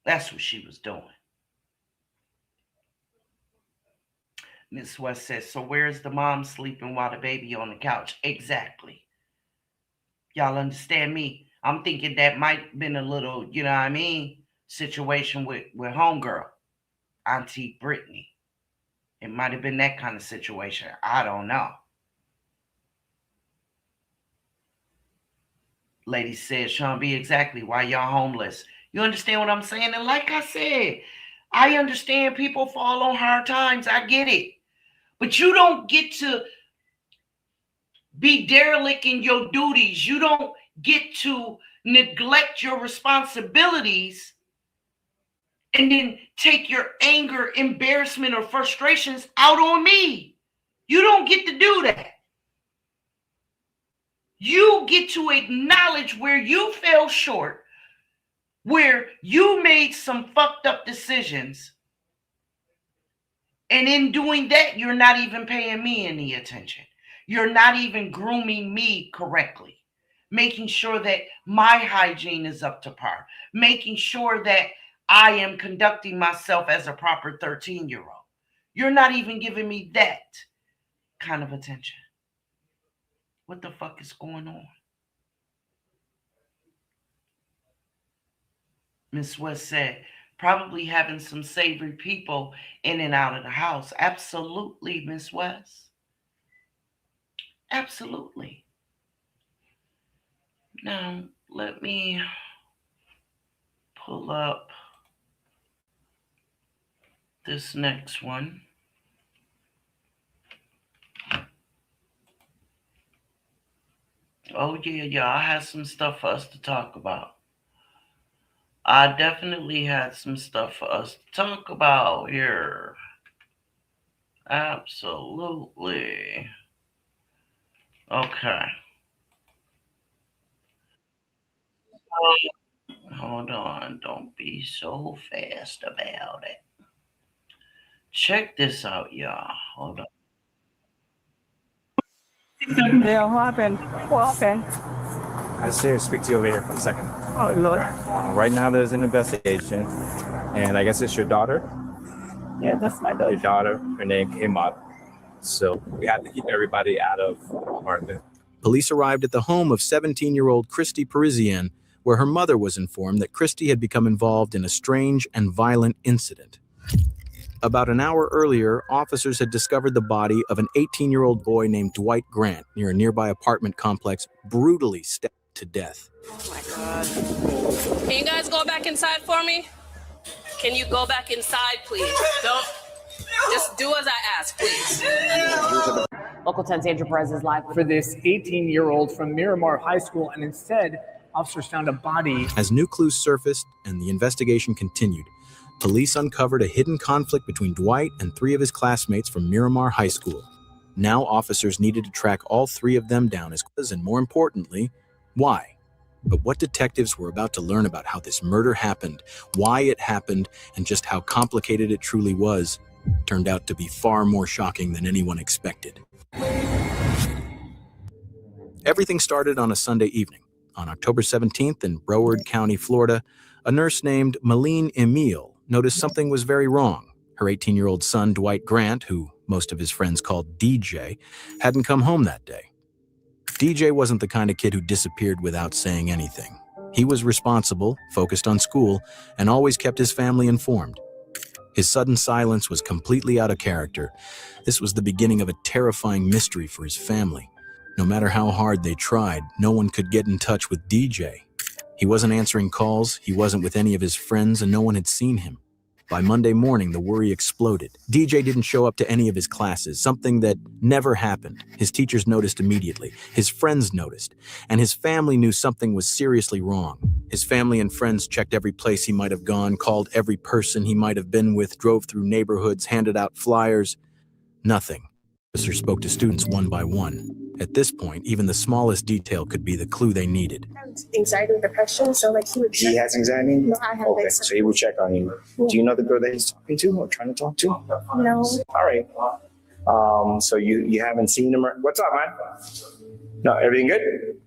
That's what she was doing. Miss West says, so where's the mom sleeping while the baby on the couch? Exactly. Y'all understand me? I'm thinking that might have been a little, you know what I mean, situation with homegirl, Auntie Brittany. It might have been that kind of situation. I don't know. Lady said, Sean B, exactly why y'all homeless. You understand what I'm saying? And like I said, I understand people fall on hard times. I get it. But you don't get to be derelict in your duties. You don't get to neglect your responsibilities and then take your anger, embarrassment, or frustrations out on me. You don't get to do that. You get to acknowledge where you fell short, where you made some fucked up decisions. And in doing that, you're not even paying me any attention. You're not even grooming me correctly, making sure that my hygiene is up to par, making sure that I am conducting myself as a proper 13-year-old. You're not even giving me that kind of attention. What the fuck is going on? Miss West said, probably having some savory people in and out of the house. Absolutely, Miss West. Absolutely. Now, let me pull up this next one. Oh, yeah, I have some stuff for us to talk about. I definitely had some stuff for us to talk about here. Absolutely. Okay. Hold on. Don't be so fast about it. Check this out, y'all. Hold on. Yeah, what happened? What happened? I just here to speak to you over here for a second. Oh, Lord. Right now, there's an investigation, and I guess it's your daughter. Yeah, that's my Your dog. daughter, her name came up, so we have to keep everybody out of the apartment. Police arrived at the home of 17-year-old Christy Parisian, where her mother was informed that Christy had become involved in a strange and violent incident. About an hour earlier, officers had discovered the body of an 18-year-old boy named Dwight Grant near a nearby apartment complex, brutally stabbed to death. Oh my God. Can you guys go back inside for me? Can you go back inside, please? Don't, just do as I ask, please. Local 10's Andrew Perez is live For this 18-year-old from Miramar High School, and instead, officers found a body. As new clues surfaced and the investigation continued, police uncovered a hidden conflict between Dwight and 3 of his classmates from Miramar High School. Now officers needed to track all 3 of them down and more importantly, why? But what detectives were about to learn about how this murder happened, why it happened, and just how complicated it truly was, turned out to be far more shocking than anyone expected. Everything started on a Sunday evening. On October 17th in Broward County, Florida, a nurse named Malene Emile noticed something was very wrong. Her 18-year-old son, Dwight Grant, who most of his friends called DJ, hadn't come home that day. DJ wasn't the kind of kid who disappeared without saying anything. He was responsible, focused on school, and always kept his family informed. His sudden silence was completely out of character. This was the beginning of a terrifying mystery for his family. No matter how hard they tried, no one could get in touch with DJ. He wasn't answering calls, he wasn't with any of his friends, and no one had seen him. By Monday morning, the worry exploded. DJ didn't show up to any of his classes, something that never happened. His teachers noticed immediately, his friends noticed, and his family knew something was seriously wrong. His family and friends checked every place he might have gone, called every person he might have been with, drove through neighborhoods, handed out flyers. Nothing. Officers spoke to students one by one. At this point, even the smallest detail could be the clue they needed. Anxiety and depression, so like he would. He has anxiety? No, I have Okay, anxiety. so he will check on you. Do you know the girl that he's talking to or trying to talk to? No. All right. So you haven't seen him? What's up, man? No, everything good?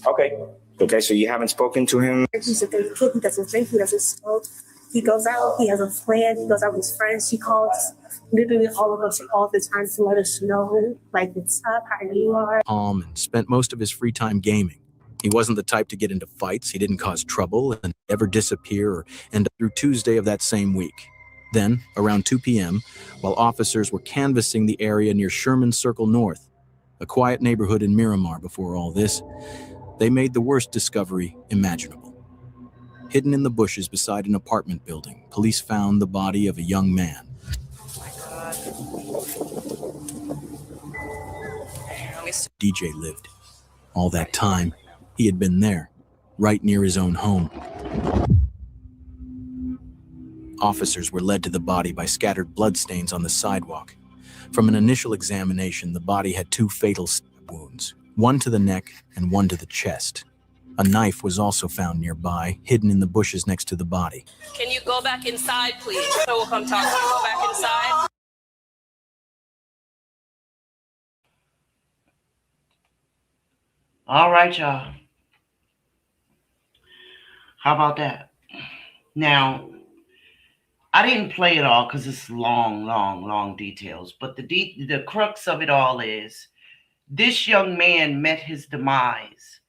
Okay. Okay, so you haven't spoken to him? He's a good kid. He doesn't drink. He doesn't smoke. He goes out. He has a plan. He goes out with his friends. He calls literally all of us all the time to let us know, like, what's up, how you are. Calm and spent most of his free time gaming. He wasn't the type to get into fights. He didn't cause trouble and ever disappear or end up through Tuesday of that same week. Then, around 2 p.m., while officers were canvassing the area near Sherman Circle North, a quiet neighborhood in Miramar before all this, they made the worst discovery imaginable. Hidden in the bushes beside an apartment building, police found the body of a young man. DJ lived. All that time, he had been there, right near his own home. Officers were led to the body by scattered bloodstains on the sidewalk. From an initial examination, the body had 2 fatal stab wounds, one to the neck and one to the chest. A knife was also found nearby, hidden in the bushes next to the body. Can you go back inside, please? So we'll come talk to you. Go back inside. All right, y'all. How about that? Now, I didn't play it all because it's long details. But the crux of it all is this young man met his demise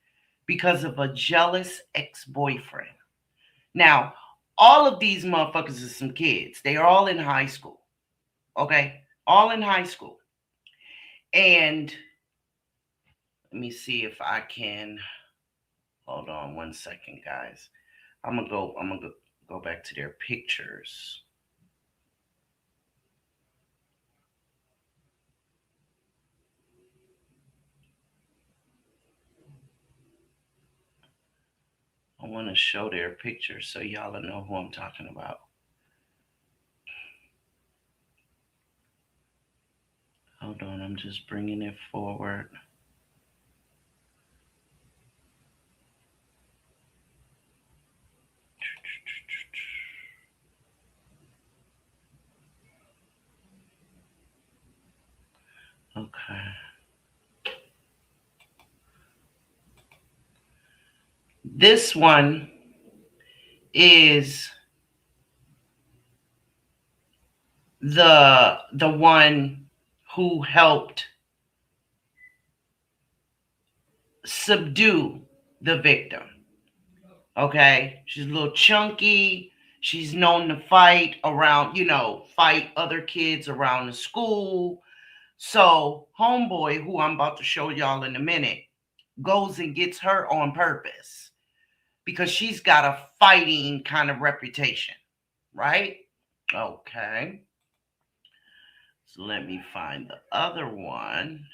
because of a jealous ex-boyfriend. Now, all of these motherfuckers are some kids. They are all in high school. Okay? All in high school. And let me see if I can. Hold on one second, guys. I'm gonna go back to their pictures. I want to show their pictures so y'all will know who I'm talking about. Hold on, I'm just bringing it forward. Okay. This one is the one who helped subdue the victim. Okay, she's a little chunky. She's known to fight around, fight other kids around the school. So homeboy, who I'm about to show y'all in a minute, goes and gets her on purpose because she's got a fighting kind of reputation, right? Okay. So let me find the other one.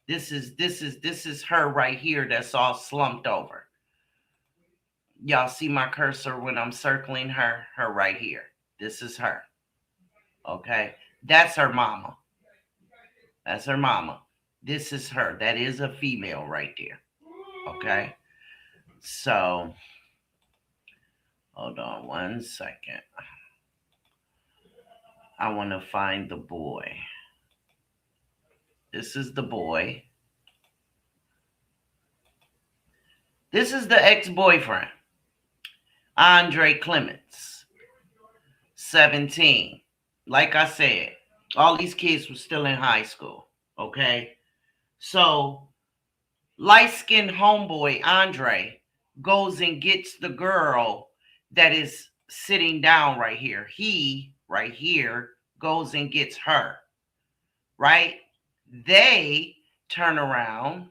This is her right here that's all slumped over. Y'all see my cursor when I'm circling her right here. This is her. Okay. That's her mama. That's her mama. This is her. That is a female right there. Okay. So, hold on one second. I want to find the boy. This is the boy. This is the ex-boyfriend. Andre Clements, 17. Like I said, all these kids were still in high school, okay? So, light-skinned homeboy Andre goes and gets the girl that is sitting down right here. He, right here, goes and gets her, right? They turn around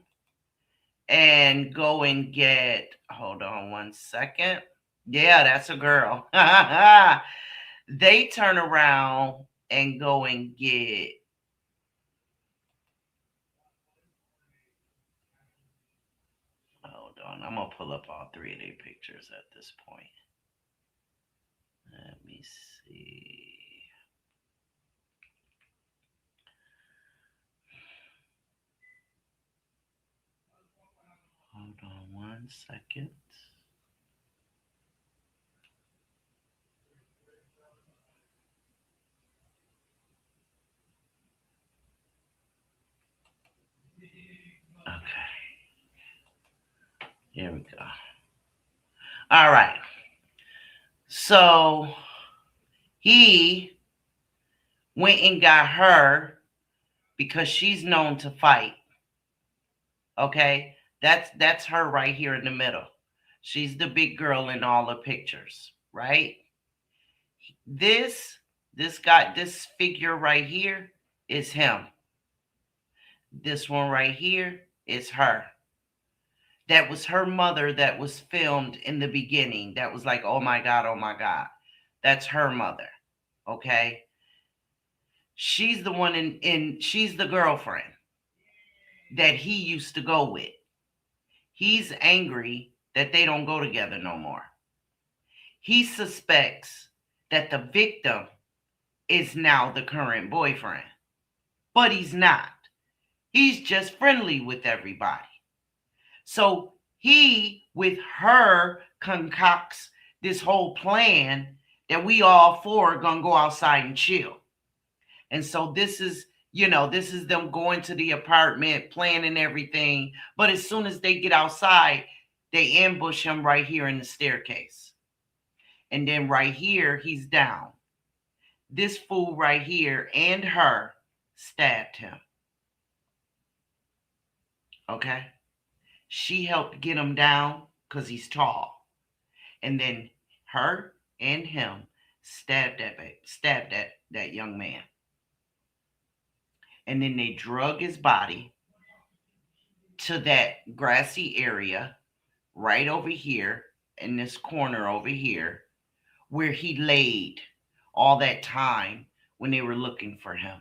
and go and get, hold on one second. Yeah, that's a girl. They turn around and go and get, hold on, I'm going to pull up all three of their pictures at this point. Let me see. Hold on one second. Okay. Here we go. All right. So he went and got her because she's known to fight. Okay? That's her right here in the middle. She's the big girl in all the pictures, right? This figure right here is him. This one right here is her. That was her mother that was filmed in the beginning. That was like, oh my God, oh my God. That's her mother. Okay. She's the one she's the girlfriend that he used to go with. He's angry that they don't go together no more. He suspects that the victim is now the current boyfriend, but he's not. He's just friendly with everybody. So he, with her, concocts this whole plan that we all four are going to go outside and chill. And so this is them going to the apartment, planning everything. But as soon as they get outside, they ambush him right here in the staircase. And then right here, he's down. This fool right here and her stabbed him. Okay? She helped get him down because he's tall. And then her and him stabbed that young man. And then they drug his body to that grassy area right over here in this corner over here where he laid all that time when they were looking for him.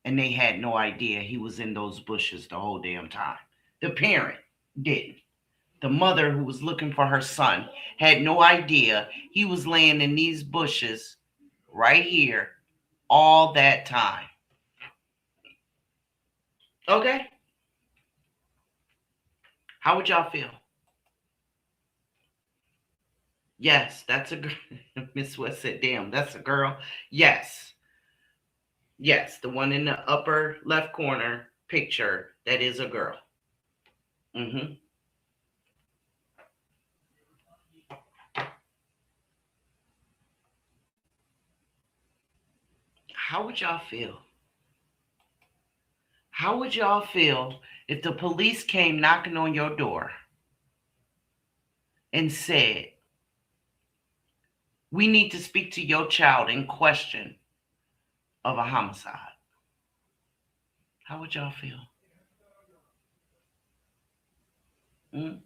And they had no idea he was in those bushes the whole damn time. The parent didn't. The mother who was looking for her son had no idea he was laying in these bushes right here all that time. Okay? How would y'all feel? Yes, that's a girl. Miss West said, damn, that's a girl. Yes. Yes, the one in the upper left corner picture, that is a girl. Mm-hmm. How would y'all feel? How would y'all feel if the police came knocking on your door and said, we need to speak to your child in question of a homicide? How would y'all feel? Mm?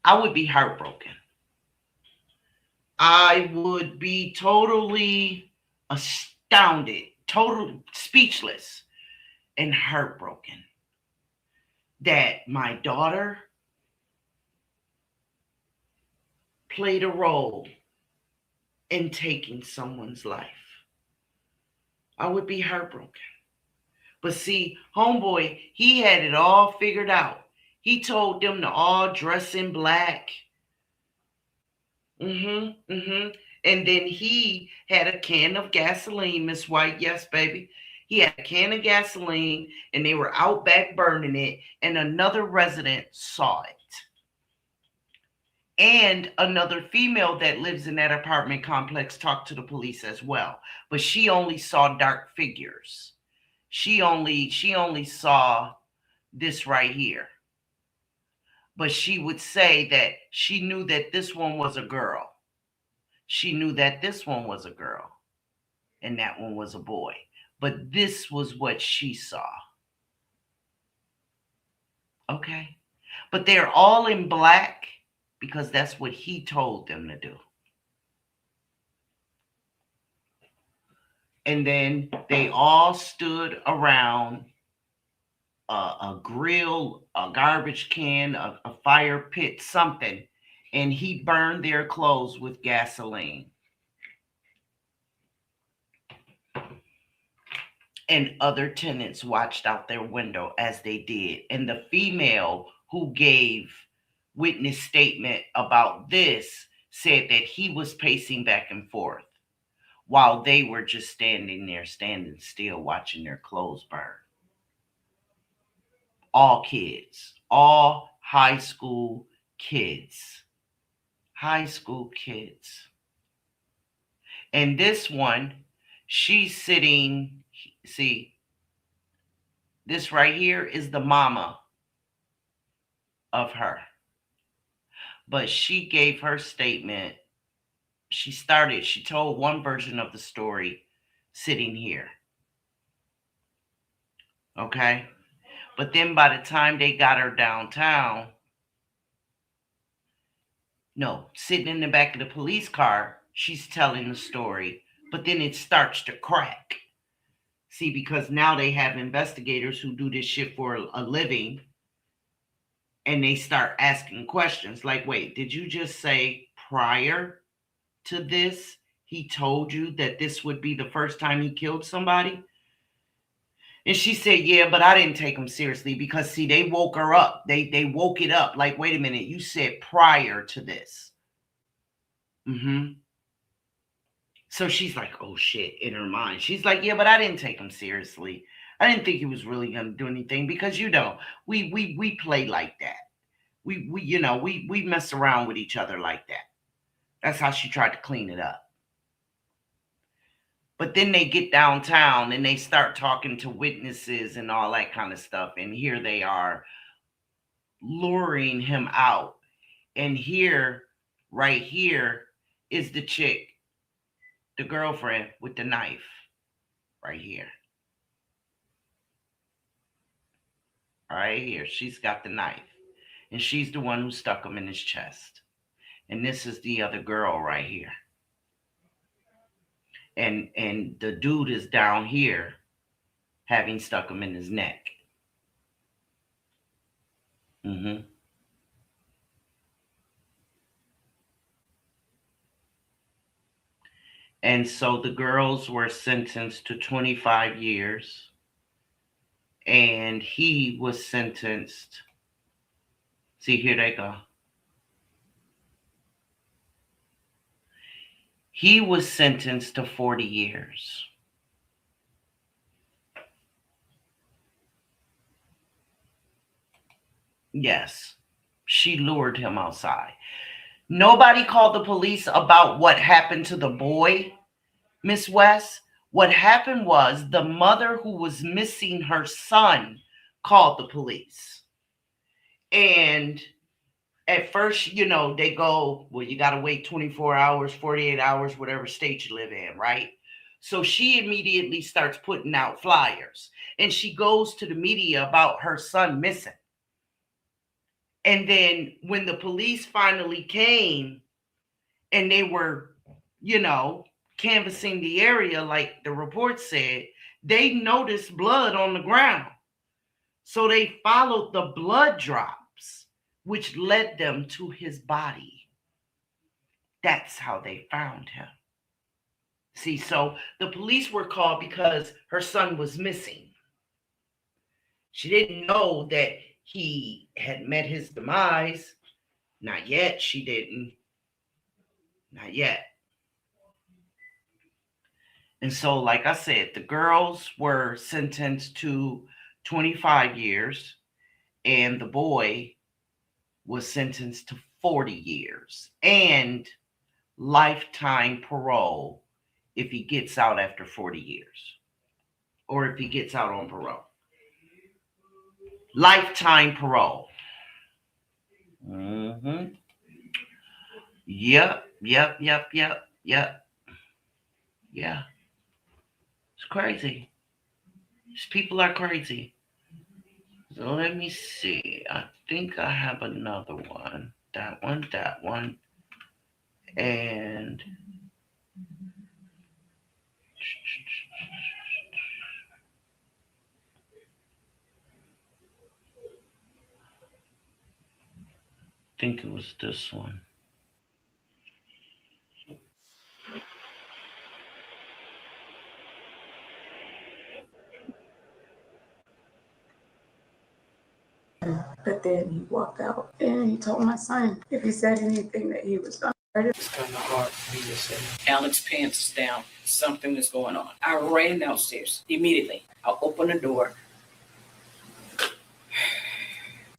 I would be heartbroken. I would be totally astounded, total speechless and heartbroken that my daughter played a role in taking someone's life. I would be heartbroken. But see, homeboy, he had it all figured out. He told them to all dress in black. And then he had a can of gasoline, Miss White. Yes, baby. He had a can of gasoline and they were out back burning it, and another resident saw it. And another female that lives in that apartment complex talked to the police as well. But she only saw dark figures. She only saw this right here. But she would say that she knew that this one was a girl. She knew that this one was a girl and that one was a boy. But this was what she saw. Okay? But they're all in black because that's what he told them to do. And then they all stood around a grill, a garbage can, a fire pit, something. And he burned their clothes with gasoline. And other tenants watched out their window as they did. And the female who gave witness statement about this said that he was pacing back and forth while they were just standing there, standing still, watching their clothes burn. All kids, all high school kids. High school kids. And this one, she's sitting, see, this right here is the mama of her. But she gave her statement. She told one version of the story sitting here. Okay? But then by the time they got her downtown, no, sitting in the back of the police car, she's telling the story. But then it starts to crack. See, because now they have investigators who do this shit for a living. And they start asking questions like, wait, did you just say prior to this, he told you that this would be the first time he killed somebody? And she said, yeah, but I didn't take him seriously because, see, they woke her up. They woke it up. Like, wait a minute, you said prior to this. So she's like, oh, shit, in her mind. She's like, yeah, but I didn't take him seriously. I didn't think he was really going to do anything because, you know, we play like that. We mess around with each other like that. That's how she tried to clean it up. But then they get downtown and they start talking to witnesses and all that kind of stuff. And here they are luring him out. And here, right here, is the chick, the girlfriend with the knife right here. Right here. She's got the knife. And she's the one who stuck him in his chest. And this is the other girl right here. and the dude is down here having stuck him in his neck. And so the girls were sentenced to 25 years, and he was sentenced. See, here they go. He was sentenced to 40 years. Yes, she lured him outside. Nobody called the police about what happened to the boy, Miss West. What happened was the mother who was missing her son called the police. And at first, they go, well, you got to wait 24 hours, 48 hours, whatever state you live in, right? So she immediately starts putting out flyers, and she goes to the media about her son missing. And then when the police finally came and they were, canvassing the area, like the report said, they noticed blood on the ground. So they followed the blood drops, which led them to his body. That's how they found him. See, so the police were called because her son was missing. She didn't know that he had met his demise. Not yet, she didn't. Not yet. And so, like I said, the girls were sentenced to 25 years, and the boy was sentenced to 40 years and lifetime parole if he gets out after 40 years, or if he gets out on parole. Lifetime parole. Yep. Yeah. It's crazy. These people are crazy. So let me see. I think I have another one. That one. And I think it was this one. But then he walked out and he told my son if he said anything that he was going to hurt him. It's kind of hard for me to say. Alex pants is down. Something is going on. I ran downstairs immediately. I opened the door.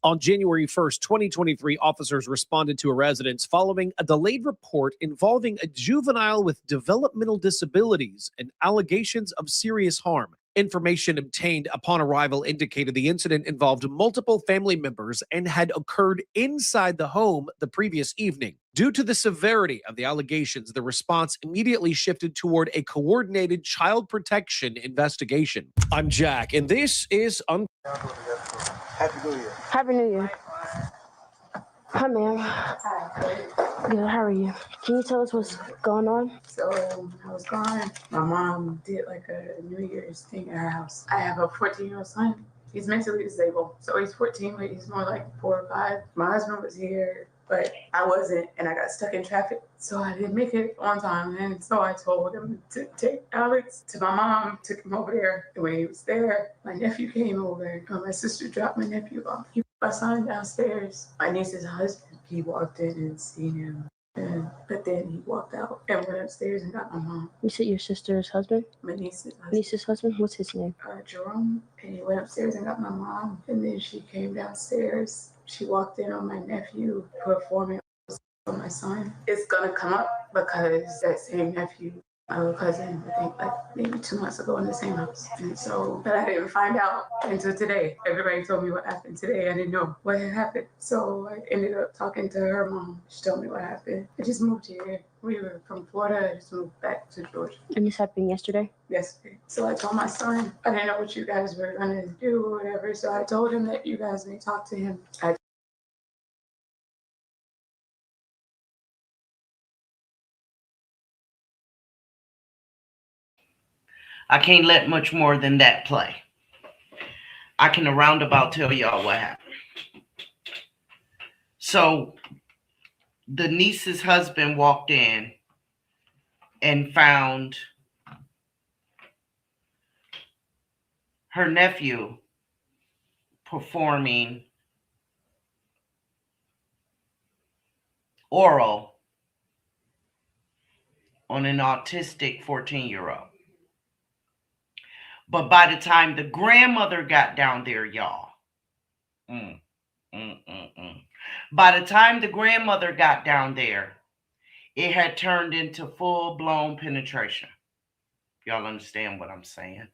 On January 1st, 2023, officers responded to a residence following a delayed report involving a juvenile with developmental disabilities and allegations of serious harm. Information obtained upon arrival indicated the incident involved multiple family members and had occurred inside the home the previous evening. Due to the severity of the allegations, the response immediately shifted toward a coordinated child protection investigation. I'm Jack, and this is Happy New Year. Happy New Year. Hi, ma'am. Hi. Good, how are you? Can you tell us what's going on? So, I was gone. My mom did like a New Year's thing at her house. I have a 14-year-old son. He's mentally disabled. So he's 14, but he's more like 4 or 5. My husband was here, but I wasn't, and I got stuck in traffic. So I didn't make it on time. And so I told him to take Alex to my mom, took him over there. And when he was there, my nephew came over. My sister dropped my nephew off. He put my son downstairs. My niece's husband, he walked in and seen him. But then he walked out and went upstairs and got my mom. You said your sister's husband? My niece's husband. Niece's husband? What's his name? Jerome. And he went upstairs and got my mom. And then she came downstairs. She walked in on my nephew performing on my son. It's gonna come up because that same nephew, my little cousin, I think like maybe 2 months ago in the same house. And so, but I didn't find out until today. Everybody told me what happened today. I didn't know what had happened. So I ended up talking to her mom. She told me what happened. I just moved here. We were from Florida. I just moved back to Georgia. And this happened yesterday? Yesterday. So I told my son, I didn't know what you guys were gonna do or whatever. So I told him that you guys may talk to him. I I can't let much more than that play. I can roundabout tell y'all what happened. So the niece's husband walked in and found her nephew performing oral on an autistic 14-year-old. But by the time the grandmother got down there, y'all, by the time the grandmother got down there, it had turned into full-blown penetration. Y'all understand what I'm saying?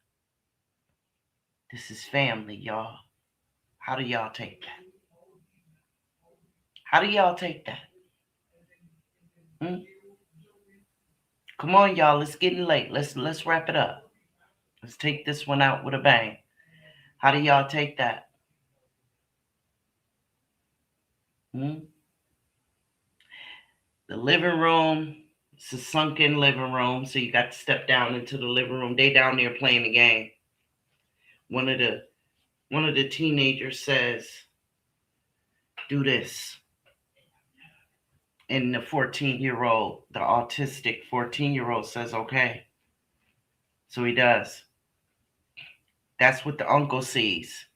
This is family, y'all. How do y'all take that? How do y'all take that? Come on, y'all. It's getting late. Let's wrap it up. Let's take this one out with a bang. How do y'all take that? The living room, it's a sunken living room, so you got to step down into the living room. They down there playing the game. One of the teenagers says, "Do this." And the 14-year-old, the autistic 14-year-old says, "Okay." So he does. That's what the uncle sees.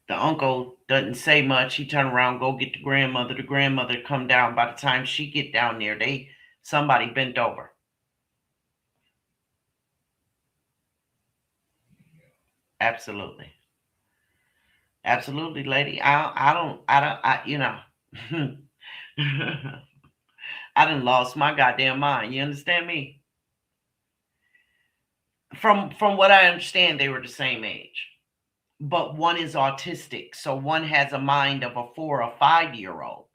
The uncle doesn't say much. He turn around, go get the grandmother. The grandmother come down. By the time she get down there, somebody bent over. Absolutely. Absolutely, lady. You know, I done lost my goddamn mind. You understand me? From what I understand, they were the same age. But one is autistic, so one has a mind of a 4 or 5-year-old.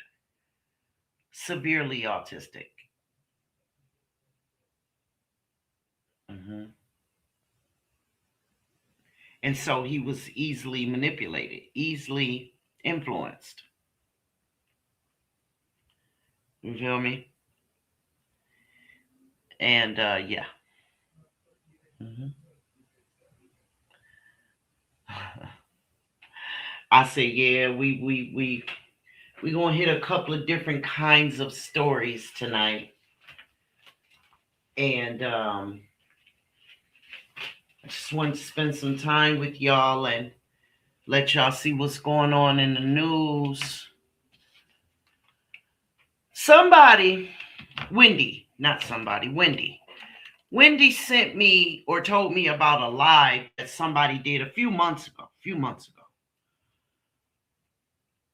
Severely autistic. And so he was easily manipulated, easily influenced. You feel me? And yeah. I say, yeah, we gonna hit a couple of different kinds of stories tonight. And I just want to spend some time with y'all and let y'all see what's going on in the news. Wendy sent me or told me about a live that somebody did a few months ago.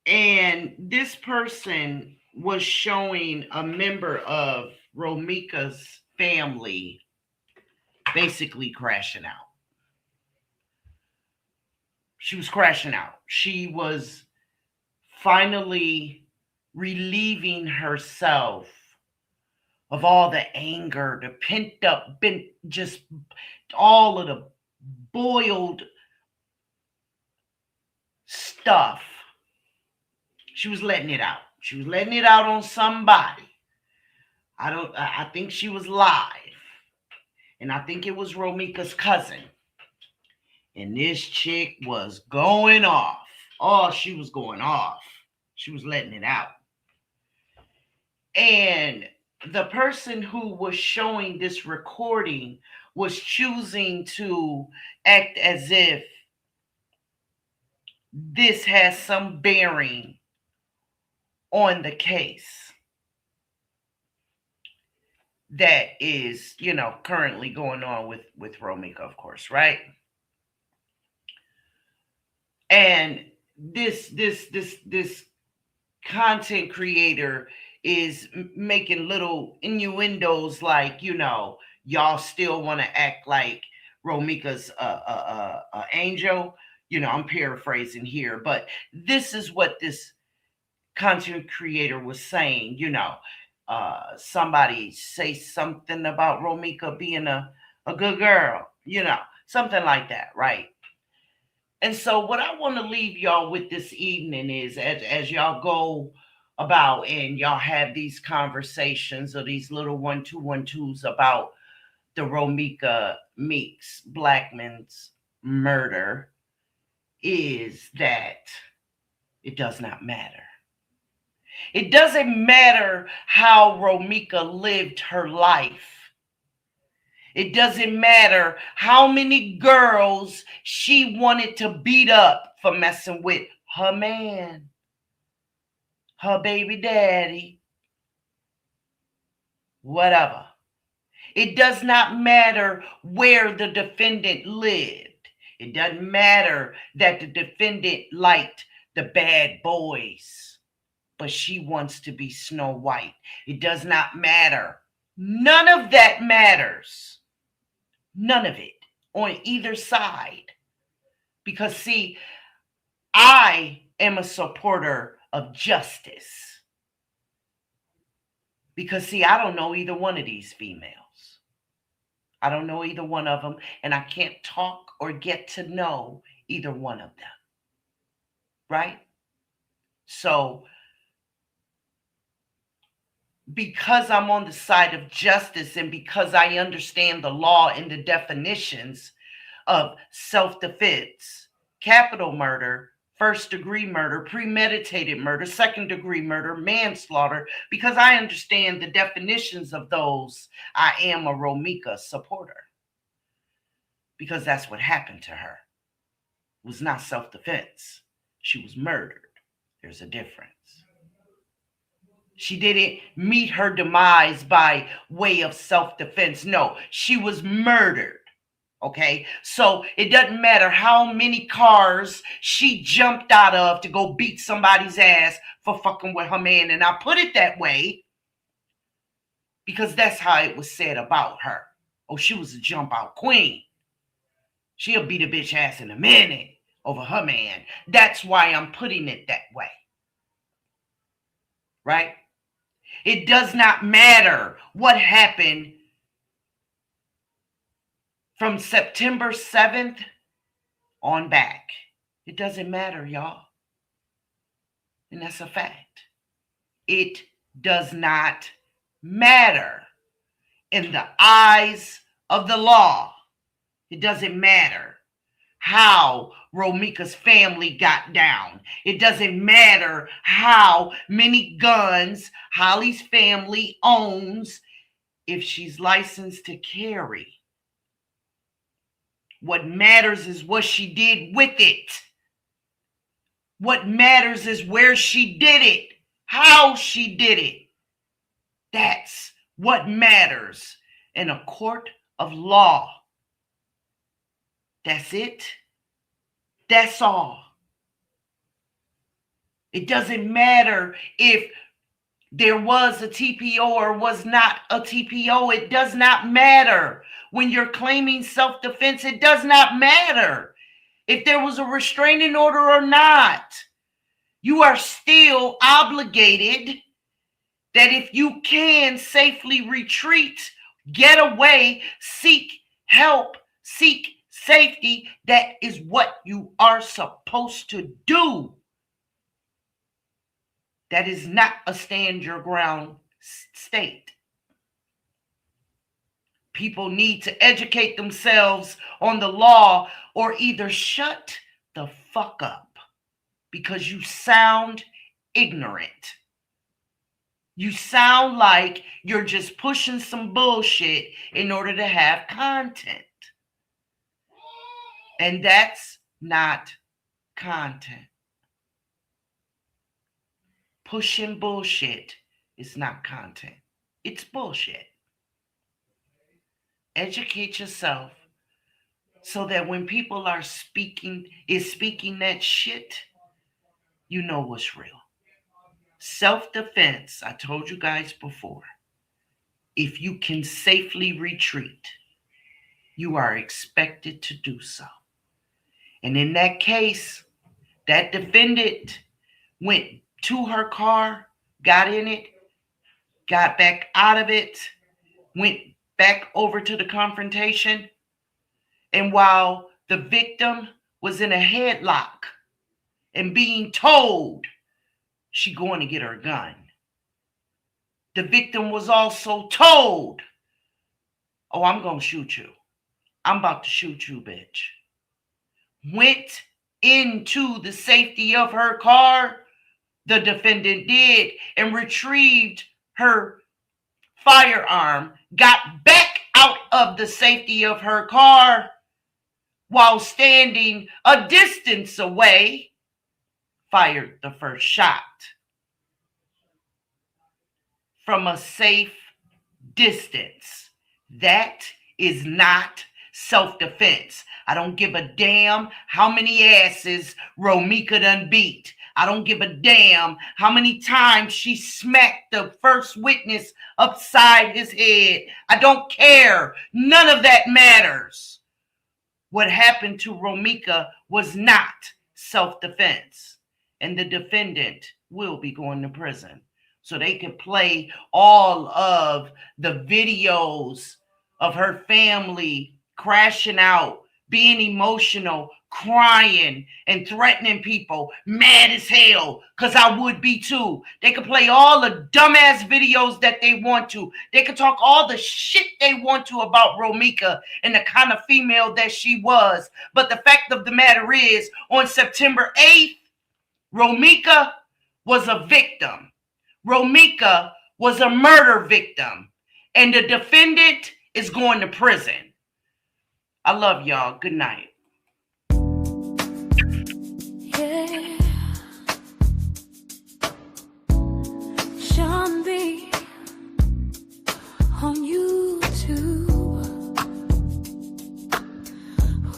And this person was showing a member of Romika's family basically crashing out. She was crashing out. She was finally relieving herself of all the anger, the pent up, just all of the boiled stuff. She was letting it out. She was letting it out on somebody. I think she was live. And I think it was Romika's cousin. And this chick was going off. Oh, she was going off. She was letting it out. And the person who was showing this recording was choosing to act as if this has some bearing on the case that is, currently going on with Romika, of course, right? And this content creator is making little innuendos like, y'all still want to act like Romika's angel. I'm paraphrasing here, but this is what this content creator was saying. Somebody say something about Romika being a good girl, something like that, right? And so what I want to leave y'all with this evening is as y'all go about, and y'all have these conversations or these little 1-2-1-2s about the Romika Meeks Blackman's murder, is that it does not matter. It doesn't matter how Romika lived her life. It doesn't matter how many girls she wanted to beat up for messing with her man, her baby daddy, whatever. It does not matter where the defendant lived. It doesn't matter that the defendant liked the bad boys, but she wants to be Snow White. It does not matter. None of that matters. None of it on either side. Because, see, I am a supporter of justice. Because, see, I don't know either one of these females. I don't know either one of them, and I can't talk or get to know either one of them. Right? So, because I'm on the side of justice and because I understand the law and the definitions of self-defense, capital murder, first-degree murder, premeditated murder, second-degree murder, manslaughter, because I understand the definitions of those, I am a Romika supporter. Because that's what happened to her. It was not self-defense. She was murdered. There's a difference. She didn't meet her demise by way of self-defense. No, she was murdered. Okay, so it doesn't matter how many cars she jumped out of to go beat somebody's ass for fucking with her man. And I put it that way because that's how it was said about her. Oh, she was a jump out queen. She'll beat a bitch ass in a minute over her man. That's why I'm putting it that way. Right? It does not matter what happened from September 7th on back. It doesn't matter, y'all. And that's a fact. It does not matter in the eyes of the law. It doesn't matter how Romika's family got down. It doesn't matter how many guns Holly's family owns if she's licensed to carry. What matters is what she did with it. What matters is where she did it, how she did it. That's what matters in a court of law. That's it. That's all. It doesn't matter if there was a TPO or was not a TPO. It does not matter. When you're claiming self-defense, it does not matter if there was a restraining order or not. You are still obligated that if you can safely retreat, get away, seek help, seek safety, that is what you are supposed to do. That is not a stand your ground state. People need to educate themselves on the law or either shut the fuck up because you sound ignorant. You sound like you're just pushing some bullshit in order to have content. And that's not content. Pushing bullshit is not content. It's bullshit. Educate yourself so that when people are speaking that shit, you know what's real. Self-defense, I told you guys before, if you can safely retreat, you are expected to do so. And in that case, that defendant went to her car, got in it, got back out of it, went back over to the confrontation. And while the victim was in a headlock and being told she going to get her gun. The victim was also told, oh, I'm going to shoot you. I'm about to shoot you, bitch. Went into the safety of her car, the defendant did, and retrieved her firearm, got back out of the safety of her car while standing a distance away, fired the first shot from a safe distance. That is not self-defense. I don't give a damn how many asses Romika done beat. I don't give a damn how many times she smacked the first witness upside his head. I don't care. None of that matters. What happened to Romika was not self-defense. And the defendant will be going to prison. So they could play all of the videos of her family crashing out, being emotional, crying, and threatening people, mad as hell, because I would be too. They could play all the dumbass videos that they want to. They could talk all the shit they want to about Romika and the kind of female that she was. But the fact of the matter is, on September 8th, Romika was a victim. Romika was a murder victim. And the defendant is going to prison. I love y'all. Good night. Yeah. Sean B on YouTube.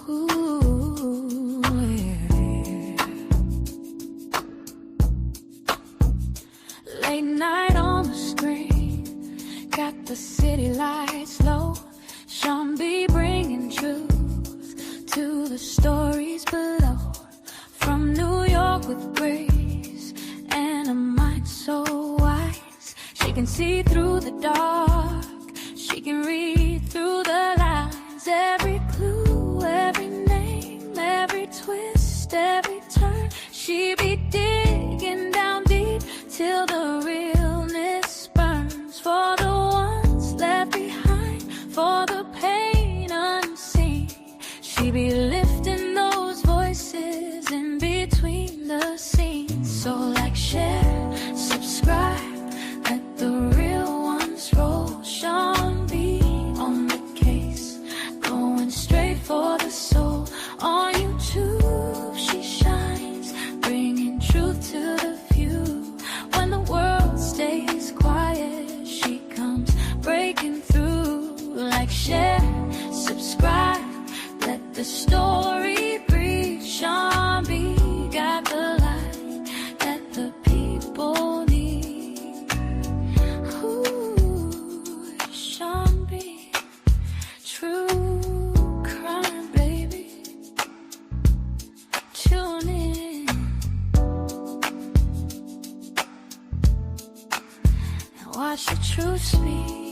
Ooh, yeah. Late night on the screen, got the city lights low. Sean B bringing truth to the stories below. From New York with grace and a mind so wise, she can see through the dark, she can read through the lines. Every clue, every name, every twist, every turn, she be digging down deep till the realness burns. For the ones left behind, for the pain unseen, she be lifting those voices in between the scenes. So like, share, subscribe, let the real ones roll. Sean B on the case, going straight for the soul. On YouTube she shines, bringing truth to the few. When the world stays quiet, she comes breaking through. Like, share, subscribe, let the story breathe. Sean B got the light that the people need. Ooh, Sean B, true crime, baby. Tune in and watch the truth speak.